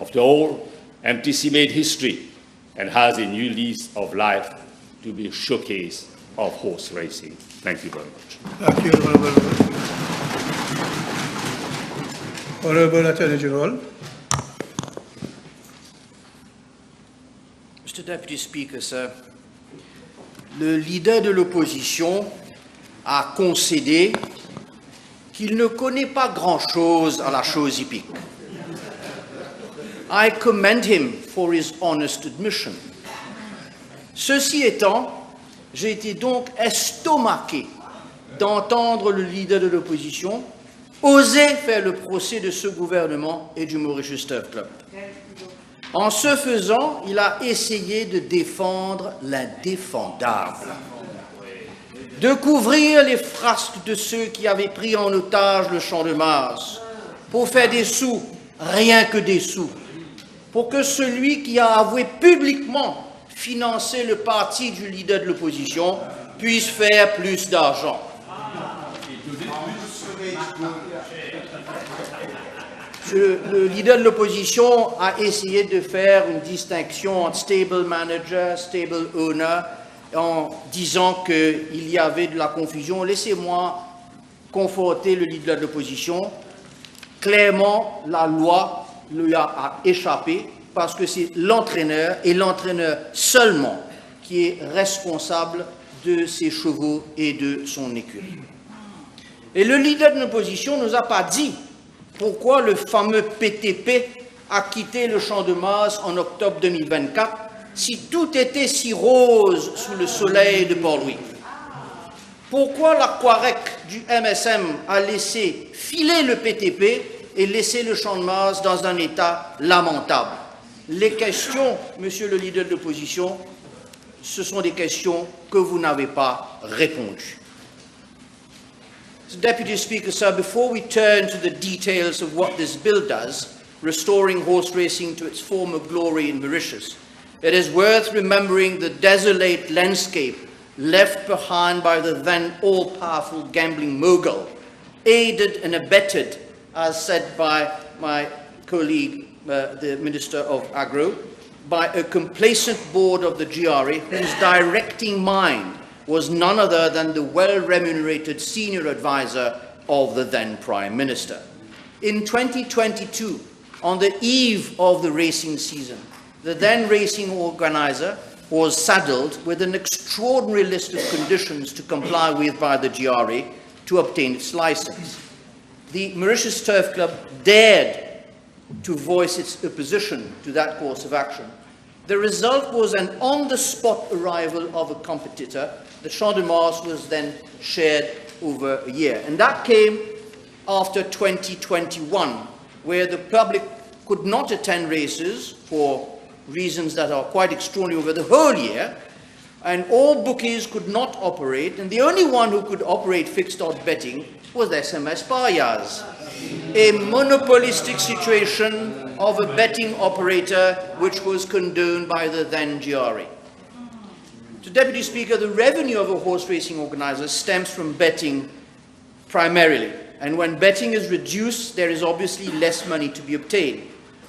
After all, MTC made history and has a new lease of life to be a showcase of horse racing. Thank you very much. Thank you, Honorable. Honorable Attorney General. Mr. Deputy Speaker, sir, le leader de l'opposition a concédé qu'il ne connaît pas grand-chose à la chose hippique. I commend him for his honest admission. Ceci étant, j'ai été donc estomaqué d'entendre le leader de l'opposition oser faire le procès de ce gouvernement et du Mauritius Turf Club. En ce faisant, il a essayé de défendre l'indéfendable, de couvrir les frasques de ceux qui avaient pris en otage le Champ de Mars pour faire des sous, rien que des sous, pour que celui qui a avoué publiquement financer le parti du leader de l'opposition puisse faire plus d'argent. Le leader de l'opposition a essayé de faire une distinction entre stable manager, stable owner, en disant qu'il y avait de la confusion. Laissez-moi conforter le leader de l'opposition. Clairement, la loi lui a échappé parce que c'est l'entraîneur et l'entraîneur seulement qui est responsable de ses chevaux et de son écurie. Et le leader de l'opposition ne nous a pas dit pourquoi le fameux PTP a quitté le Champ de Mars en octobre 2024 si tout était si rose sous le soleil de Port-Louis. Pourquoi l'Aquarec du MSM a laissé filer le PTP et laissé le Champ de Mars dans un état lamentable? Les questions, monsieur le leader de l'opposition, ce sont des questions que vous n'avez pas répondues. Deputy Speaker, sir, before we turn to the details of what this bill does, restoring horse racing to its former glory in Mauritius, it is worth remembering the desolate landscape left behind by the then all-powerful gambling mogul, aided and abetted, as said by my colleague, the Minister of Agro, by a complacent board of the GRA whose directing mind was none other than the well-remunerated senior advisor of the then Prime Minister. In 2022, on the eve of the racing season, the then racing organizer was saddled with an extraordinary list of conditions to comply with by the GRA to obtain its license. The Mauritius Turf Club dared to voice its opposition to that course of action. The result was an on-the-spot arrival of a competitor. The Champ de Mars was then shared over a year. And that came after 2021, where the public could not attend races for reasons that are quite extraordinary over the whole year, and all bookies could not operate, and the only one who could operate fixed odds betting was SMS Payas, a monopolistic situation of a betting operator which was condoned by the then GRA. So, Deputy Speaker, the revenue of a horse racing organizer stems from betting primarily, and when betting is reduced, there is obviously less money to be obtained.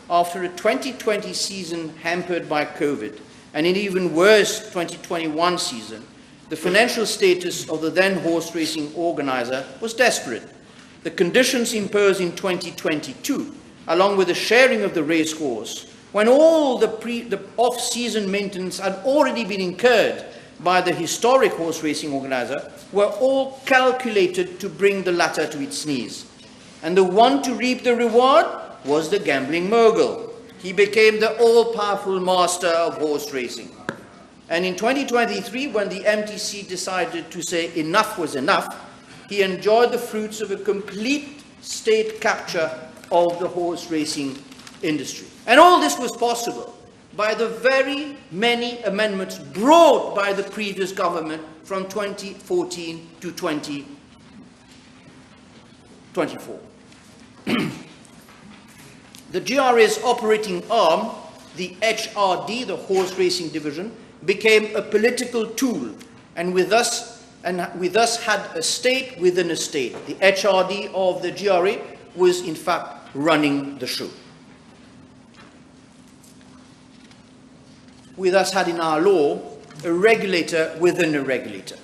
After a 2020 season hampered by COVID, and an even worse 2021 season, the financial status of the then horse racing organizer was desperate. The conditions imposed in 2022, along with the sharing of the racecourse, when all the off-season maintenance had already been incurred by the historic horse racing organizer, were all calculated to bring the latter to its knees. And the one to reap the reward was the gambling mogul, He became the all-powerful master of horse racing. And in 2023, when the MTC decided to say enough was enough, he enjoyed the fruits of a complete state capture of the horse racing industry. And all this was possible by the very many amendments brought by the previous government from 2014 to 2024. The GRA's operating arm, the HRD, the Horse Racing Division, became a political tool, and we thus had a state within a state. The HRD of the GRA was in fact running the show. We thus had in our law a regulator within a regulator.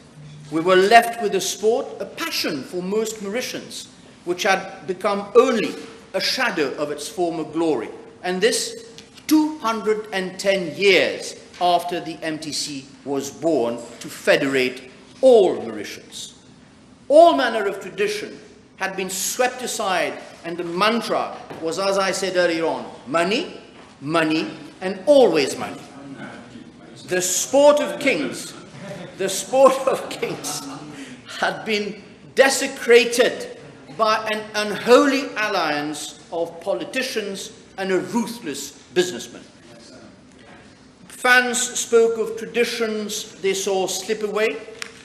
We were left with a sport, a passion for most Mauritians, which had become only a shadow of its former glory, and this 210 years after the MTC was born to federate all Mauritians. All manner of tradition had been swept aside, and the mantra was, as I said earlier on, money, money, and always money. The sport of kings had been desecrated by an unholy alliance of politicians and a ruthless businessman. Fans spoke of traditions they saw slip away.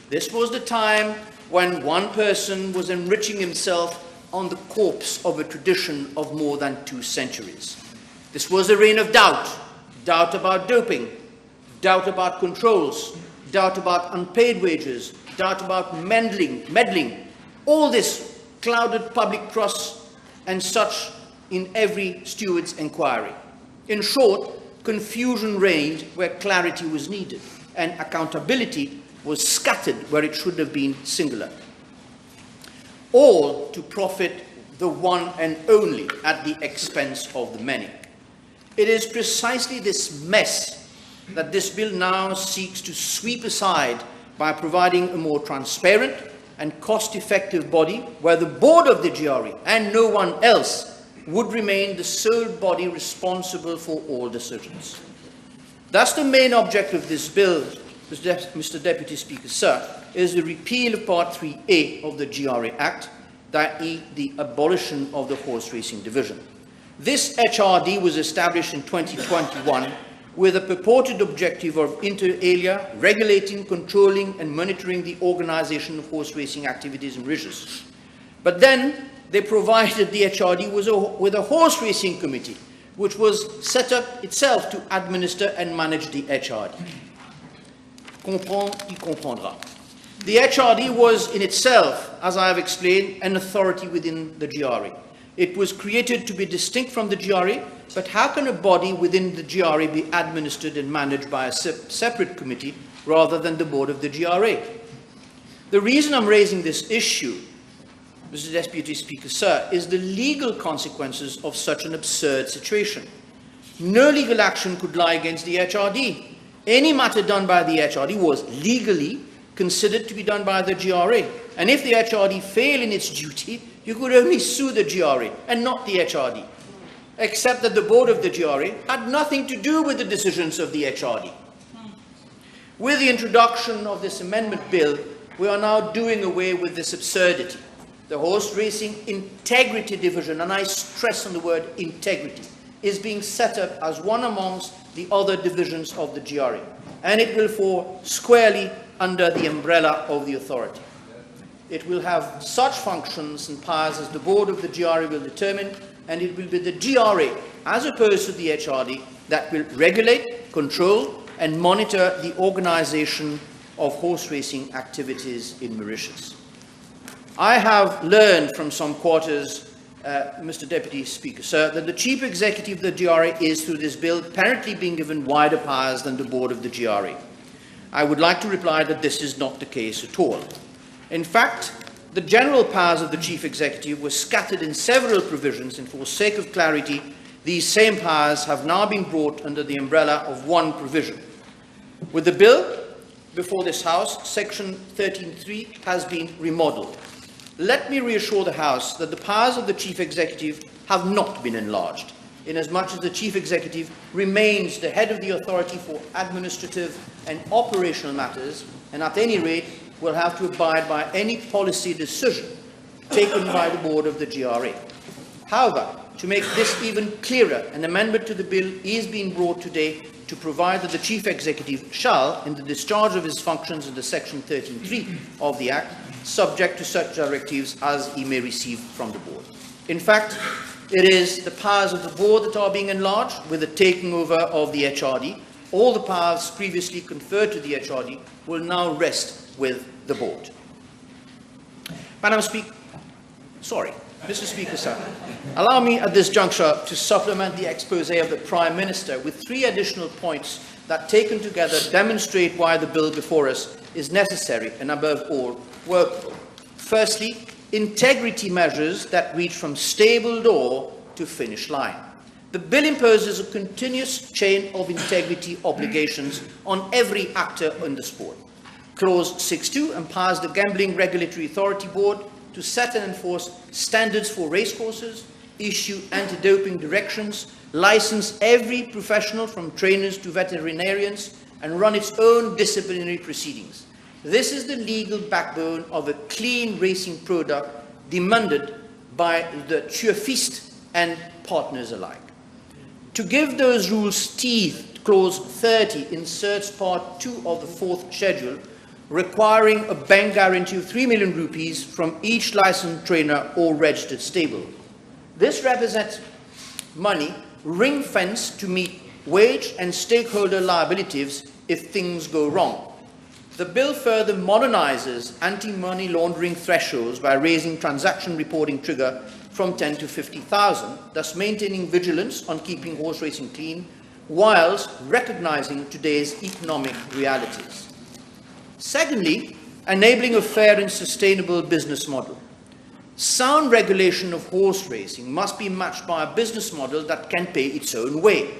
This was the time when one person was enriching himself on the corpse of a tradition of more than 2 centuries. This was a reign of doubt. Doubt about doping, doubt about controls, doubt about unpaid wages, doubt about meddling. All this clouded public trust and such in every steward's inquiry. In short, confusion reigned where clarity was needed, and accountability was scattered where it should have been singular. All to profit the one and only at the expense of the many. It is precisely this mess that this bill now seeks to sweep aside by providing a more transparent and cost-effective body where the board of the GRE and no one else would remain the sole body responsible for all decisions. Thus, the main object of this bill, Mr. Deputy Speaker, sir, is the repeal of Part 3A of the GRA Act, i.e. the abolition of the Horse Racing Division. This HRD was established in 2021 with a purported objective of inter alia regulating, controlling and monitoring the organization of horse racing activities in Mauritius. But then they provided the HRD with a horse racing committee, which was set up itself to administer and manage the HRD. Comprend, il comprendra. The HRD was in itself, as I have explained, an authority within the GRA. It was created to be distinct from the GRA, but how can a body within the GRA be administered and managed by a separate committee rather than the board of the GRA? The reason I'm raising this issue, Mr. Deputy Speaker, sir, is the legal consequences of such an absurd situation. No legal action could lie against the HRD. Any matter done by the HRD was legally considered to be done by the GRA. And if the HRD failed in its duty, you could only sue the GRA and not the HRD, except that the board of the GRA had nothing to do with the decisions of the HRD. With the introduction of this amendment bill, we are now doing away with this absurdity. The Horse Racing Integrity Division, and I stress on the word integrity, is being set up as one amongst the other divisions of the GRA, and it will fall squarely under the umbrella of the authority. It will have such functions and powers as the board of the GRA will determine, and it will be the GRA, as opposed to the HRD, that will regulate, control, and monitor the organization of horse racing activities in Mauritius. I have learned from some quarters, Mr. Deputy Speaker, sir, that the Chief Executive of the GRA is, through this bill, apparently being given wider powers than the board of the GRA. I would like to reply that this is not the case at all. In fact, the general powers of the Chief Executive were scattered in several provisions, and for sake of clarity, these same powers have now been brought under the umbrella of one provision. With the bill before this House, Section 13.3 has been remodelled. Let me reassure the House that the powers of the Chief Executive have not been enlarged. inasmuch as the Chief Executive remains the head of the authority for administrative and operational matters, and at any rate will have to abide by any policy decision taken by the board of the GRA. However, to make this even clearer, an amendment to the bill is being brought today to provide that the Chief Executive shall, in the discharge of his functions under Section 13(3) of the Act, subject to such directives as he may receive from the board. In fact, it is the powers of the board that are being enlarged with the taking over of the HRD. All the powers previously conferred to the HRD will now rest with the board. Mr. Speaker, sir, allow me at this juncture to supplement the expose of the Prime Minister with 3 additional points that, taken together, demonstrate why the bill before us is necessary and, above all, workable. Firstly, integrity measures that reach from stable door to finish line. The bill imposes a continuous chain of integrity obligations on every actor in the sport. Clause 6.2 empowers the Gambling Regulatory Authority Board to set and enforce standards for racecourses, issue anti-doping directions, license every professional from trainers to veterinarians, and run its own disciplinary proceedings. This is the legal backbone of a clean racing product demanded by the Suivez and partners alike. To give those rules teeth, Clause 30 inserts Part 2 of the 4th schedule, requiring a bank guarantee of 3 million rupees from each licensed trainer or registered stable. This represents money ring-fenced to meet wage and stakeholder liabilities if things go wrong. The bill further modernizes anti-money laundering thresholds by raising transaction reporting trigger from 10 to 50,000, thus maintaining vigilance on keeping horse racing clean, whilst recognizing today's economic realities. Secondly, enabling a fair and sustainable business model. Sound regulation of horse racing must be matched by a business model that can pay its own way.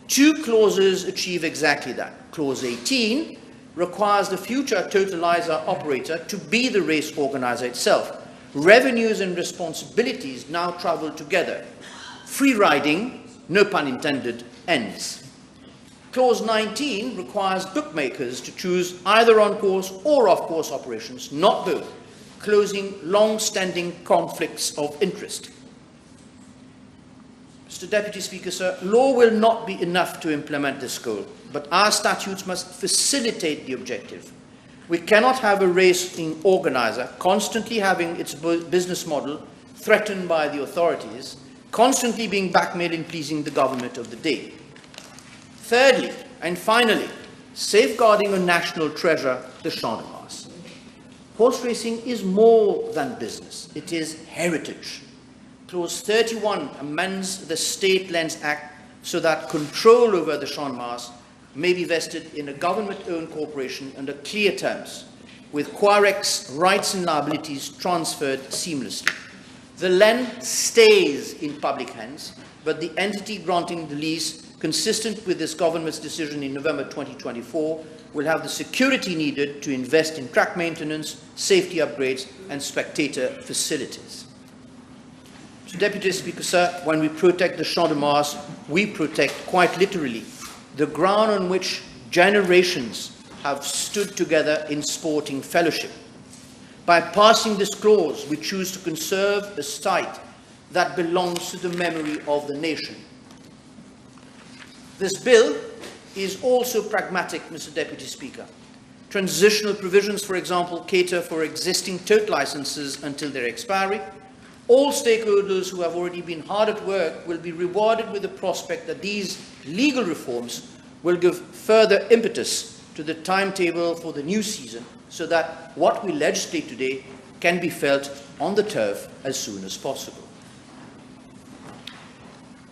2 clauses achieve exactly that. Clause 18 requires the future totalizer operator to be the race organizer itself. Revenues and responsibilities now travel together. Free riding, no pun intended, ends. Clause 19 requires bookmakers to choose either on-course or off-course operations, not both, closing long-standing conflicts of interest. Mr. Deputy Speaker, sir, law will not be enough to implement this goal, but our statutes must facilitate the objective. We cannot have a racing organizer constantly having its business model threatened by the authorities, constantly being blackmailed in pleasing the government of the day. Thirdly, and finally, safeguarding a national treasure, the Champ de Mars. Horse racing is more than business, it is heritage. Clause 31 amends the State Lands Act so that control over the Champ de Mars may be vested in a government-owned corporation under clear terms, with Quarex rights and liabilities transferred seamlessly. The land stays in public hands, but the entity granting the lease, consistent with this government's decision in November 2024, will have the security needed to invest in track maintenance, safety upgrades, and spectator facilities. So, Deputy Speaker, sir, when we protect the Champ de Mars, we protect, quite literally, the ground on which generations have stood together in sporting fellowship. By passing this clause, we choose to conserve a site that belongs to the memory of the nation. This bill is also pragmatic, Mr. Deputy Speaker. Transitional provisions, for example, cater for existing tote licenses until their expiry. All stakeholders who have already been hard at work will be rewarded with the prospect that these legal reforms will give further impetus to the timetable for the new season, so that what we legislate today can be felt on the turf as soon as possible.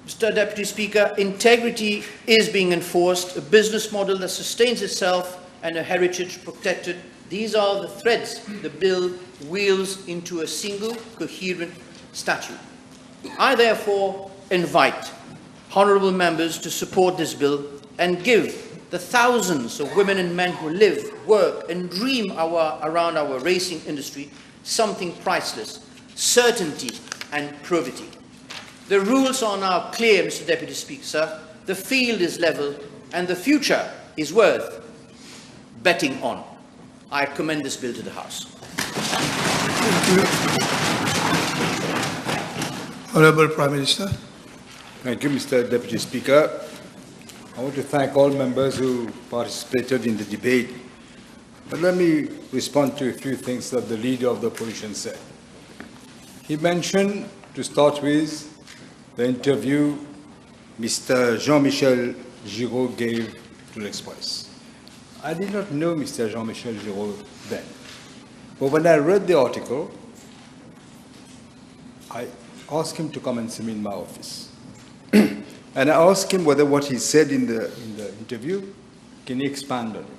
Mr. Deputy Speaker, integrity is being enforced, a business model that sustains itself and a heritage protected. These are the threads the bill wheels into a single, coherent statute. I therefore invite honourable members to support this bill and give the thousands of women and men who live, work and dream around our racing industry something priceless: certainty and probity. The rules are now clear, Mr. Deputy Speaker, sir. The field is level and the future is worth betting on. I commend this bill to the House. Honourable Prime Minister. Thank you, Mr. Deputy Speaker. I want to thank all members who participated in the debate. But let me respond to a few things that the leader of the opposition said. He mentioned, to start with, the interview Mr. Jean-Michel Giraud gave to l'Express. I did not know Mr. Jean-Michel Giraud then. But when I read the article, I asked him to come and see me in my office. And I asked him whether what he said in the interview, can he expand on it?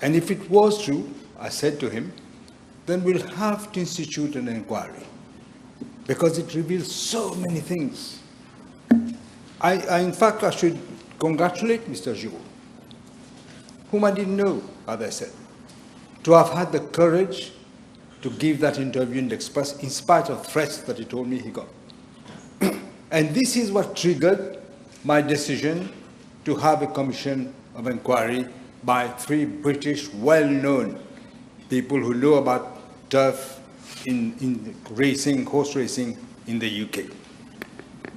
And if it was true, I said to him, then we'll have to institute an inquiry, because it reveals so many things. In fact, I should congratulate Mr. Giraud, whom I didn't know, as I said, to have had the courage to give that interview in the Express in spite of threats that he told me he got. And this is what triggered my decision to have a commission of inquiry by 3 British well-known people who know about turf in racing, horse racing in the UK.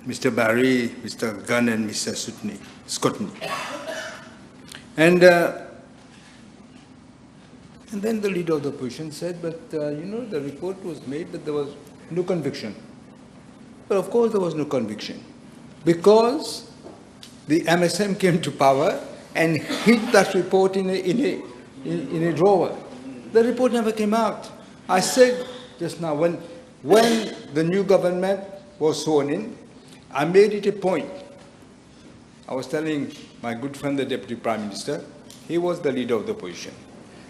Mr. Barry, Mr. Gunn, and Mr. Scotney. And then the leader of the opposition said, but the report was made, but there was no conviction. But of course there was no conviction, because the MSM came to power and hid that report in a drawer. The report never came out. I said just now, when the new government was sworn in, I made it a point. I was telling my good friend, the Deputy Prime Minister, he was the leader of the opposition.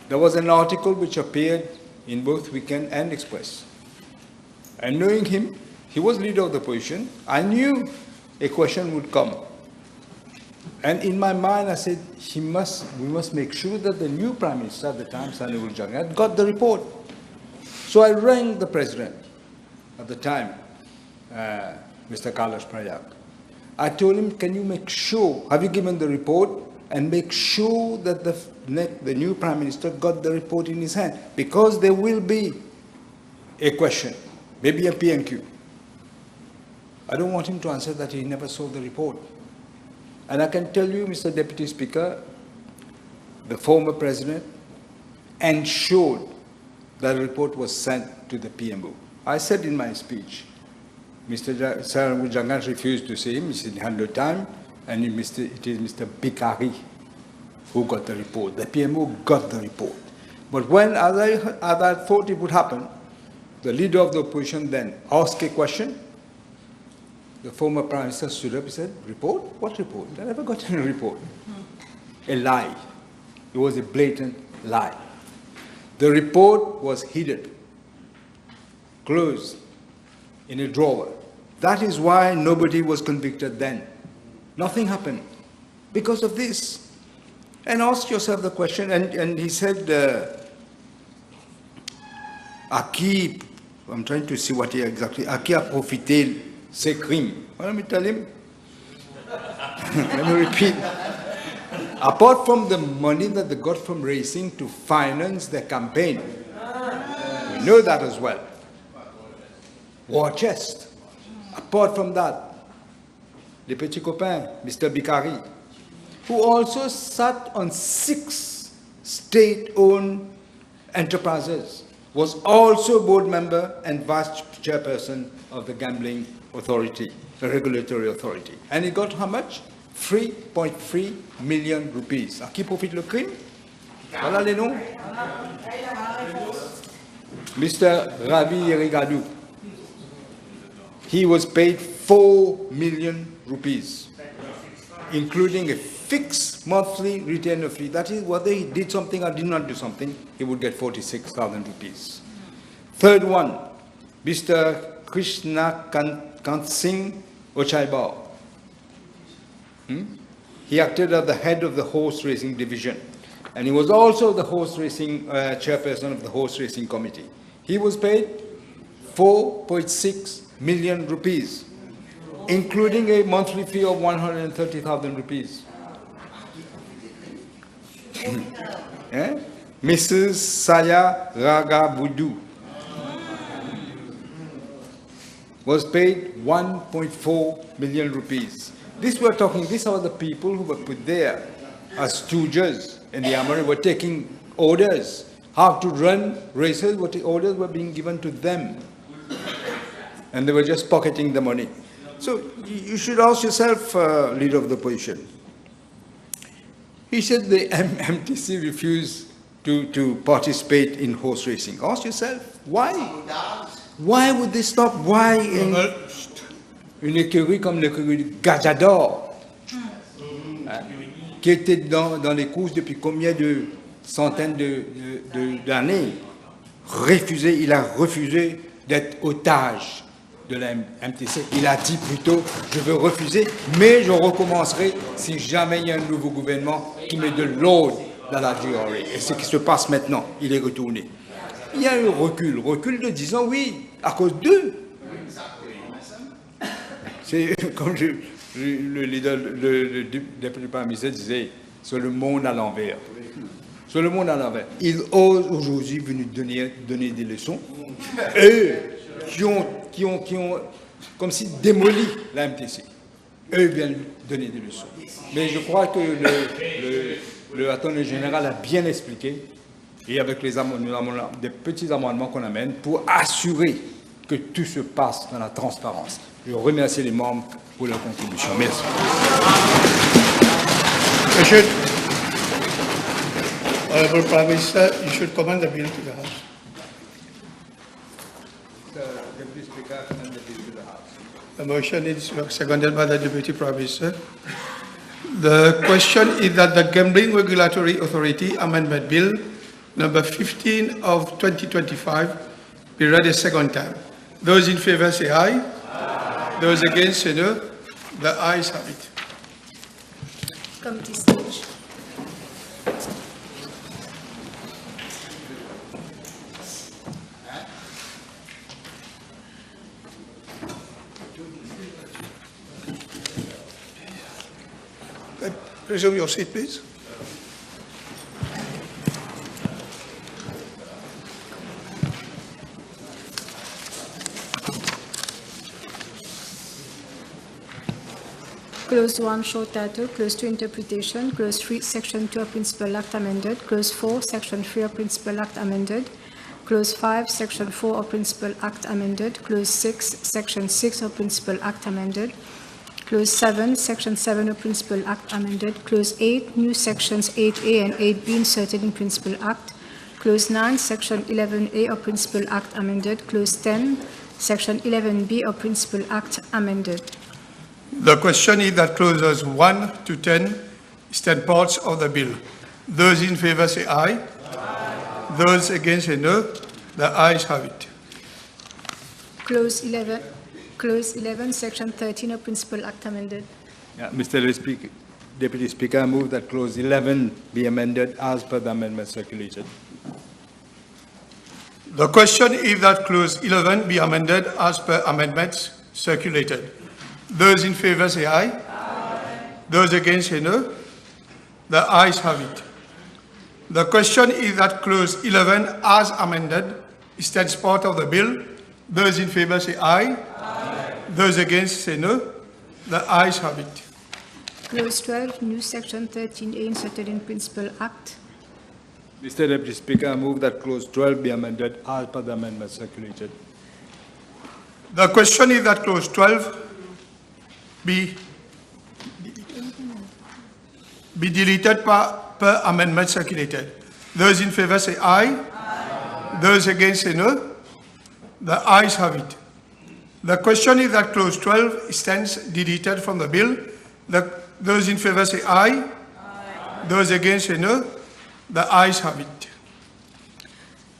There was an article which appeared in both Weekend and Express. And knowing him, he was leader of the opposition, I knew a question would come. And in my mind, I said, we must make sure that the new Prime Minister at the time, Samuel Jangat, got the report. So I rang the President at the time, Mr. Carlos Prayak. I told him, can you make sure, have you given the report, and make sure that the new Prime Minister got the report in his hand, because there will be a question, maybe a PNQ. I don't want him to answer that he never saw the report. And I can tell you, Mr. Deputy Speaker, the former President ensured that the report was sent to the PMO. I said in my speech, Mr. Samuel Jangat refused to see him, he said he had no time, and it is Mr. Bikari who got the report. The PMO got the report. But when, as I thought it would happen, the leader of the opposition then asked a question. The former Prime Minister stood up and said, report? What report? I never got any report. A lie. It was a blatant lie. The report was hidden, closed, in a drawer. That is why nobody was convicted then. Nothing happened because of this. And ask yourself the question, and he said, Aki, I'm trying to see what he exactly, Aki a profité ces crimes. Well, let me tell him. Let me repeat. Apart from the money that they got from racing to finance their campaign, we know that as well. War chest. Apart from that, the petit copain, Mr. Bikari, who also sat on 6 state-owned enterprises, was also board member and vice chairperson of the gambling authority, the regulatory authority. And he got how much? 3.3 million rupees. À qui profite le crime? Voilà les noms. Mr. Ravi Erigadou. He was paid 4 million rupees, including a fixed monthly retainer fee. That is, whether he did something or did not do something, he would get 46,000 rupees. Third one, Mr. Krishna Kant Singh Ochaiba. He acted as the head of the horse racing division, and he was also the horse racing chairperson of the horse racing committee. He was paid 4.6 million rupees, including a monthly fee of 130,000 rupees. Eh? Mrs. Saya Ragabudu was paid 1.4 million rupees. These are the people who were put there as stooges in the army, were taking orders how to run races, what the orders were being given to them. And they were just pocketing the money. So you should ask yourself, leader of the opposition. He said the MTC refused to participate in horse racing. Ask yourself, why? Why would they stop? Why une écurie comme l'écurie de Gajador, qui était dans les courses depuis combien de centaines d'années, il a refusé d'être otage de la MTC. Il a dit plutôt, je veux refuser, mais je recommencerai si jamais il y a un nouveau gouvernement qui met de l'ordre dans la GRA. Et ce qui se passe maintenant, il est retourné. Il y a eu recul de 10 ans, oui, à cause d'eux. C'est comme le leader, le député Prime Minister disait, c'est le monde à l'envers. C'est le monde à l'envers. Ils osent aujourd'hui venir donner des leçons. Eux qui ont comme si démoli la MTC. Eux viennent donner des leçons. Mais je crois que le attorney général a bien expliqué, et avec les des petits amendements qu'on amène pour assurer que tout se passe dans la transparence. Je remercie les membres pour leur contribution. Merci. Honorable Prime Minister, you should commend the bill to the House. Deputy Speaker, commend the bill to the House. The motion is seconded by the Deputy Prime Minister. The question is that the Gambling Regulatory Authority Amendment Bill number 15 of 2025 be read a second time. Those in favor say aye. Aye. Those against say no. The ayes have it. Committee stage. Resume your seat, please. Clause 1, short title. Clause 2, interpretation. Clause 3, Section 2 of Principal Act amended. Clause 4, Section 3 of Principal Act amended. Clause 5, Section 4 of Principal Act amended. Clause 6, Section 6 of Principal Act amended. Clause 7, Section 7 of Principal Act amended. Clause 8, new Sections 8A and 8B inserted in Principal Act. Clause 9, Section 11A of Principal Act amended. Clause 10, Section 11B of Principal Act amended. The question is that clauses 1 to 10 stand parts of the bill. Those in favor say aye. Aye. Those against say no. The ayes have it. Clause 11, Section 13 of Principal Act amended. Yeah, Mr. Deputy Speaker, I move that Clause 11 be amended as per the amendment circulated. The question is that Clause 11 be amended as per amendments circulated. Those in favor say aye. Aye. Those against say no. The ayes have it. The question is that Clause 11 as amended stands part of the bill. Those in favor say aye. Aye. Those against say no. The ayes have it. Clause 12, new Section 13A inserted in Principal Act. Mr. Deputy Speaker, I move that Clause 12 be amended as per the amendment circulated. The question is that Clause 12 be deleted per amendment circulated. Those in favor say aye. Aye. Those against say no. The ayes have it. The question is that Clause 12 stands deleted from the bill. Those in favor say aye. Aye. Those against say no. The ayes have it.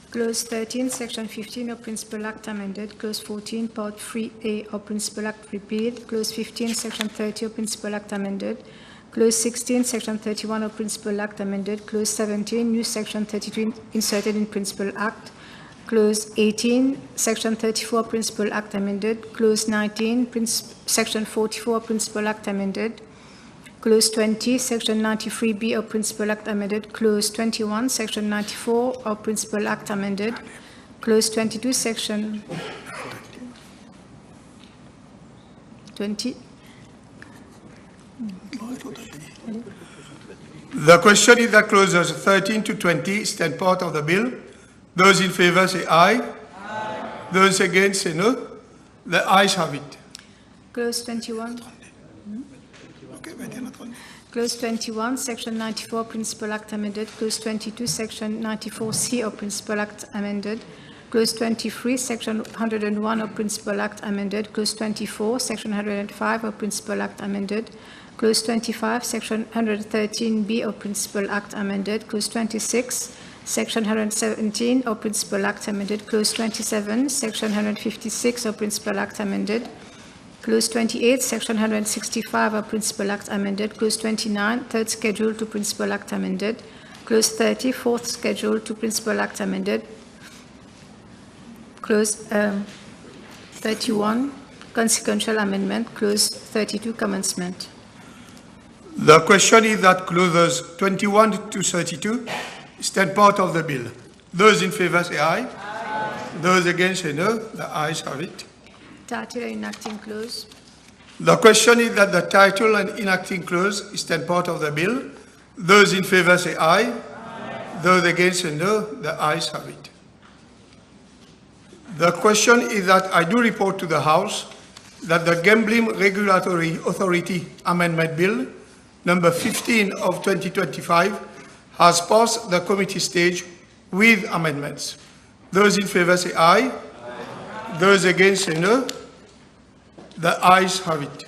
Clause 13, Section 15 of Principal Act amended. Clause 14, Part 3A of Principal Act repealed. Clause 15, Section 30 of Principal Act amended. Clause 16, Section 31 of Principal Act amended. Clause 17, new Section 32 inserted in Principal Act. Clause 18, Section 34, Principal Act amended. Clause 19, Section 44, Principal Act amended. Clause 20, Section 93B of Principal Act amended. Clause 21, Section 94 of Principal Act amended. Clause 22, Section 20. The question is that clauses 13 to 20 stand part of the bill. Those in favor say aye. Aye. Those against say no. The ayes have it. Clause 21. Clause 21, Section 94, Principal Act amended. Clause 22, Section 94C of Principal Act amended. Clause 23, Section 101 of Principal Act amended. Clause 24, Section 105 of Principal Act amended. Clause 25, Section 113B of Principal Act amended. Clause 26, Section 117 of Principal Act amended. Clause 27, Section 156 of Principal Act amended. Clause 28, Section 165 of Principal Act amended. Clause 29, third schedule to Principal Act amended. Clause 30, fourth schedule to Principal Act amended. Clause 31, consequential amendment. Clause 32, commencement. The question is that clauses 21 to 32 stand part of the bill. Those in favor say aye. Aye. Those against say no. The ayes have it. Title and enacting clause. The question is that the title and enacting clause stand part of the bill. Those in favor say aye. Aye. Those against say no. The ayes have it. The question is that I do report to the House that the Gambling Regulatory Authority Amendment Bill, number 15 of 2025, has passed the committee stage with amendments. Those in favor say aye. Aye. Those against say no. The ayes have it.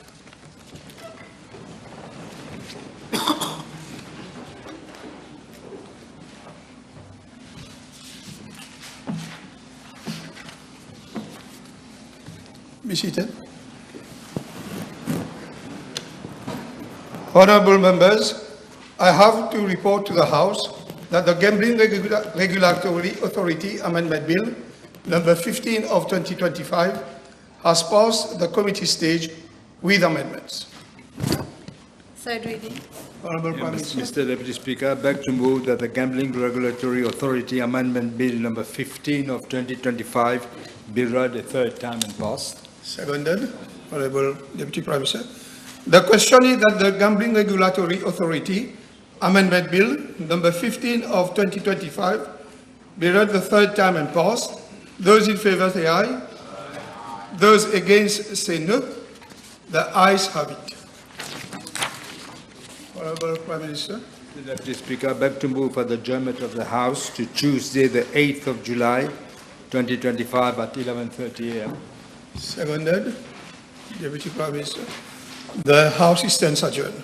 Be seated. Honorable members, I have to report to the House that the Gambling Regulatory Authority Amendment Bill, number 15 of 2025, has passed the committee stage with amendments. Third reading. Honorable Prime Minister. Mr. Deputy Speaker, I beg to move that the Gambling Regulatory Authority Amendment Bill number 15 of 2025 be read a third time and passed. Seconded. Honorable Deputy Prime Minister. The question is that the Gambling Regulatory Authority Amendment Bill number 15 of 2025 be read the third time and passed. Those in favor say aye. Aye. Those against say no. The ayes have it. Honorable Prime Minister. Mr. Deputy Speaker, I beg to move for the adjournment of the House to Tuesday, the 8th of July, 2025 at 11:30 a.m. Seconded. Deputy Prime Minister. The House is then adjourned.